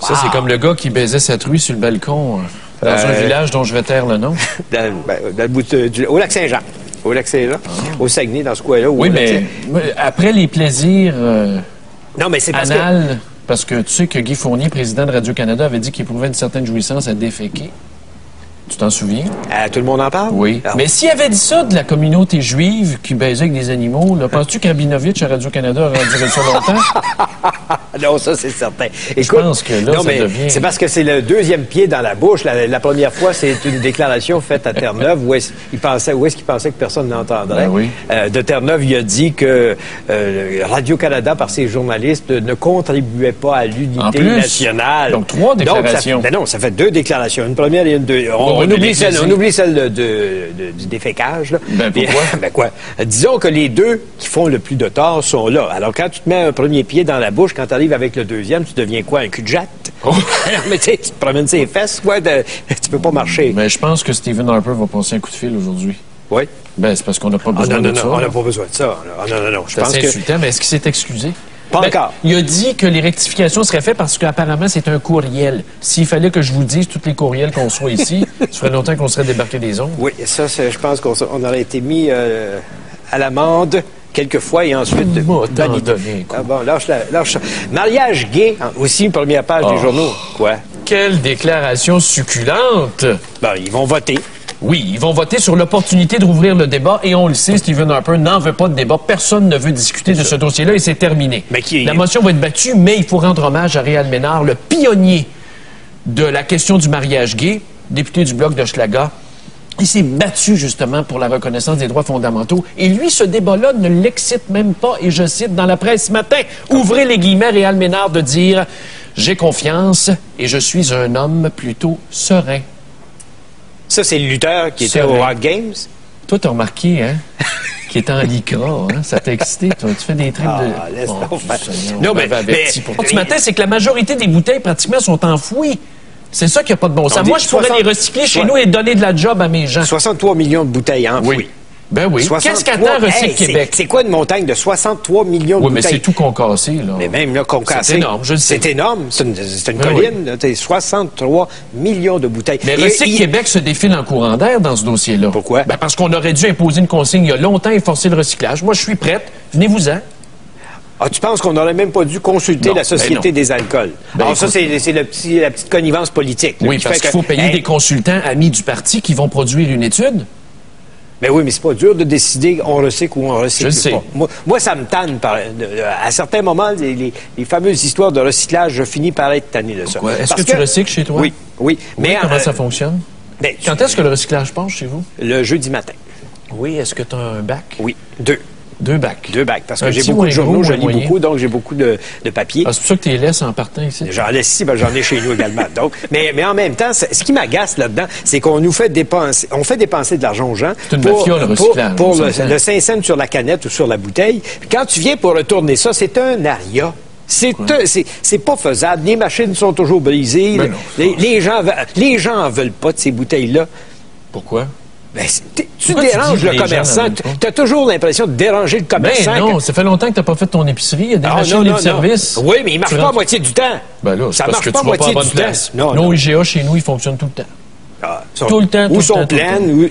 Ça, c'est comme le gars qui baisait sa truie sur le balcon dans un village dont je vais taire le nom. Dans le bout au Lac-Saint-Jean. Au Lac-Saint-Jean, au Saguenay, dans ce coin-là. Oui, mais après les plaisirs non, mais c'est parce que tu sais que Guy Fournier, président de Radio-Canada, avait dit qu'il éprouvait une certaine jouissance à déféquer. Tu t'en souviens? Tout le monde en parle? Oui. Mais s'il avait dit ça de la communauté juive qui baisait avec des animaux, penses-tu qu'Rabinovitch à Radio-Canada aurait duré ça longtemps? Non, ça, c'est certain. Écoute, je pense que là, ça devient... C'est parce que c'est le deuxième pied dans la bouche. La première fois, c'est une déclaration faite à Terre-Neuve où est-ce qu'il pensait que personne n'entendrait. Ben oui. De Terre-Neuve, il a dit que Radio-Canada, par ses journalistes, ne contribuait pas à l'unité nationale. Donc, 3 déclarations. Donc, ça fait 2 déclarations. Une première et une deuxième. On oublie celle du défécage. Là. Ben, pourquoi? Ben quoi? Disons que les deux qui font le plus de tort sont là. Alors, quand tu te mets un premier pied dans la bouche, quand tu arrives avec le deuxième, tu deviens quoi? Un cul-de-jatte? Oh. Mais tu te promènes ses fesses, quoi? Tu peux pas marcher. Mais je pense que Stephen Harper va passer un coup de fil aujourd'hui. Oui? Ben, c'est parce qu'on n'a pas besoin de ça. Non, on n'a pas besoin de ça. Non. C'est assez insultant, mais est-ce qu'il s'est excusé? Pas encore. Il a dit que les rectifications seraient faites parce qu'apparemment, c'est un courriel. S'il fallait que je vous dise tous les courriels qu'on soit ici, ça ferait longtemps qu'on serait débarqué des ondes. Oui, ça, je pense qu'on aurait été mis à l'amende quelquefois et ensuite donné. Ah bon, lâche. Mariage gay, aussi, première page des journaux. Quoi? Quelle déclaration succulente! Ben, ils vont voter. Oui, ils vont voter sur l'opportunité de rouvrir le débat et on le sait, Stephen Harper n'en veut pas de débat. Personne ne veut discuter de ce dossier-là et c'est terminé. La motion va être battue, mais il faut rendre hommage à Réal Ménard, le pionnier de la question du mariage gay, député du Bloc d'Hochelaga. Il s'est battu justement pour la reconnaissance des droits fondamentaux. Et lui, ce débat-là ne l'excite même pas. Et je cite dans la presse ce matin, ouvrez les guillemets, Réal Ménard de dire « J'ai confiance et je suis un homme plutôt serein ». Ça, c'est le lutteur qui était au Rock Games. Toi, t'as remarqué, hein? Qui était en lycra, hein? Ça t'a excité, toi. Tu fais des trucs de... Laisse non, mais ce matin, c'est que la majorité des bouteilles, pratiquement, sont enfouies. C'est ça qui n'a pas de bon sens. Moi, je pourrais les recycler chez nous et donner de la job à mes gens. 63 millions de bouteilles enfouies. Oui. Ben oui. Qu'est-ce qu'attend Recycle Québec? C'est quoi une montagne de 63 millions de bouteilles? Oui, mais c'est tout concassé, là. Mais même là, concassé. C'est énorme, je le sais. C'est énorme. C'est une colline. Oui. 63 millions de bouteilles. Mais Recycle Québec se défile en courant d'air dans ce dossier-là. Pourquoi? Ben parce qu'on aurait dû imposer une consigne il y a longtemps et forcer le recyclage. Moi, je suis prête. Venez-vous-en. Ah, tu penses qu'on n'aurait même pas dû consulter la Société des alcools? Alors ça, c'est la petite connivence politique. Oui, parce qu'il faut payer des consultants amis du parti qui vont produire une étude. Mais oui, mais c'est pas dur de décider on recycle ou on recycle pas. Moi, ça me tanne. À certains moments, les fameuses histoires de recyclage, je finis par être tanné de ça. Est-ce que tu recycles chez toi? Oui. Mais comment ça fonctionne? Quand est-ce que le recyclage passe chez vous? Le jeudi matin. Oui, est-ce que tu as un bac? Oui, 2. 2 bacs. 2 bacs, parce que j'ai beaucoup de journaux, je lis beaucoup, donc j'ai beaucoup de papier. Ah, c'est pour ça que tu les laisses en partant ici? J'en laisse ici, j'en ai chez nous également. Donc, mais en même temps, ce qui m'agace là-dedans, c'est qu'on nous fait dépenser, de l'argent aux gens pour le 5 cents sur la canette ou sur la bouteille. Puis quand tu viens pour retourner ça, c'est un aria. C'est pas faisable. Les machines sont toujours brisées. Les gens en veulent pas de ces bouteilles-là. Pourquoi? Ben, tu déranges le commerçant. Tu as toujours l'impression de déranger le commerçant. Ben non, ça fait longtemps que tu n'as pas fait ton épicerie. Il y a des machines de service. Oui, mais il ne marche pas à moitié du temps. Ben là, c'est parce que tu vas pas à bonne place. Nos IGA chez nous, ils fonctionnent tout le temps. Tout le temps. Ou sont pleines.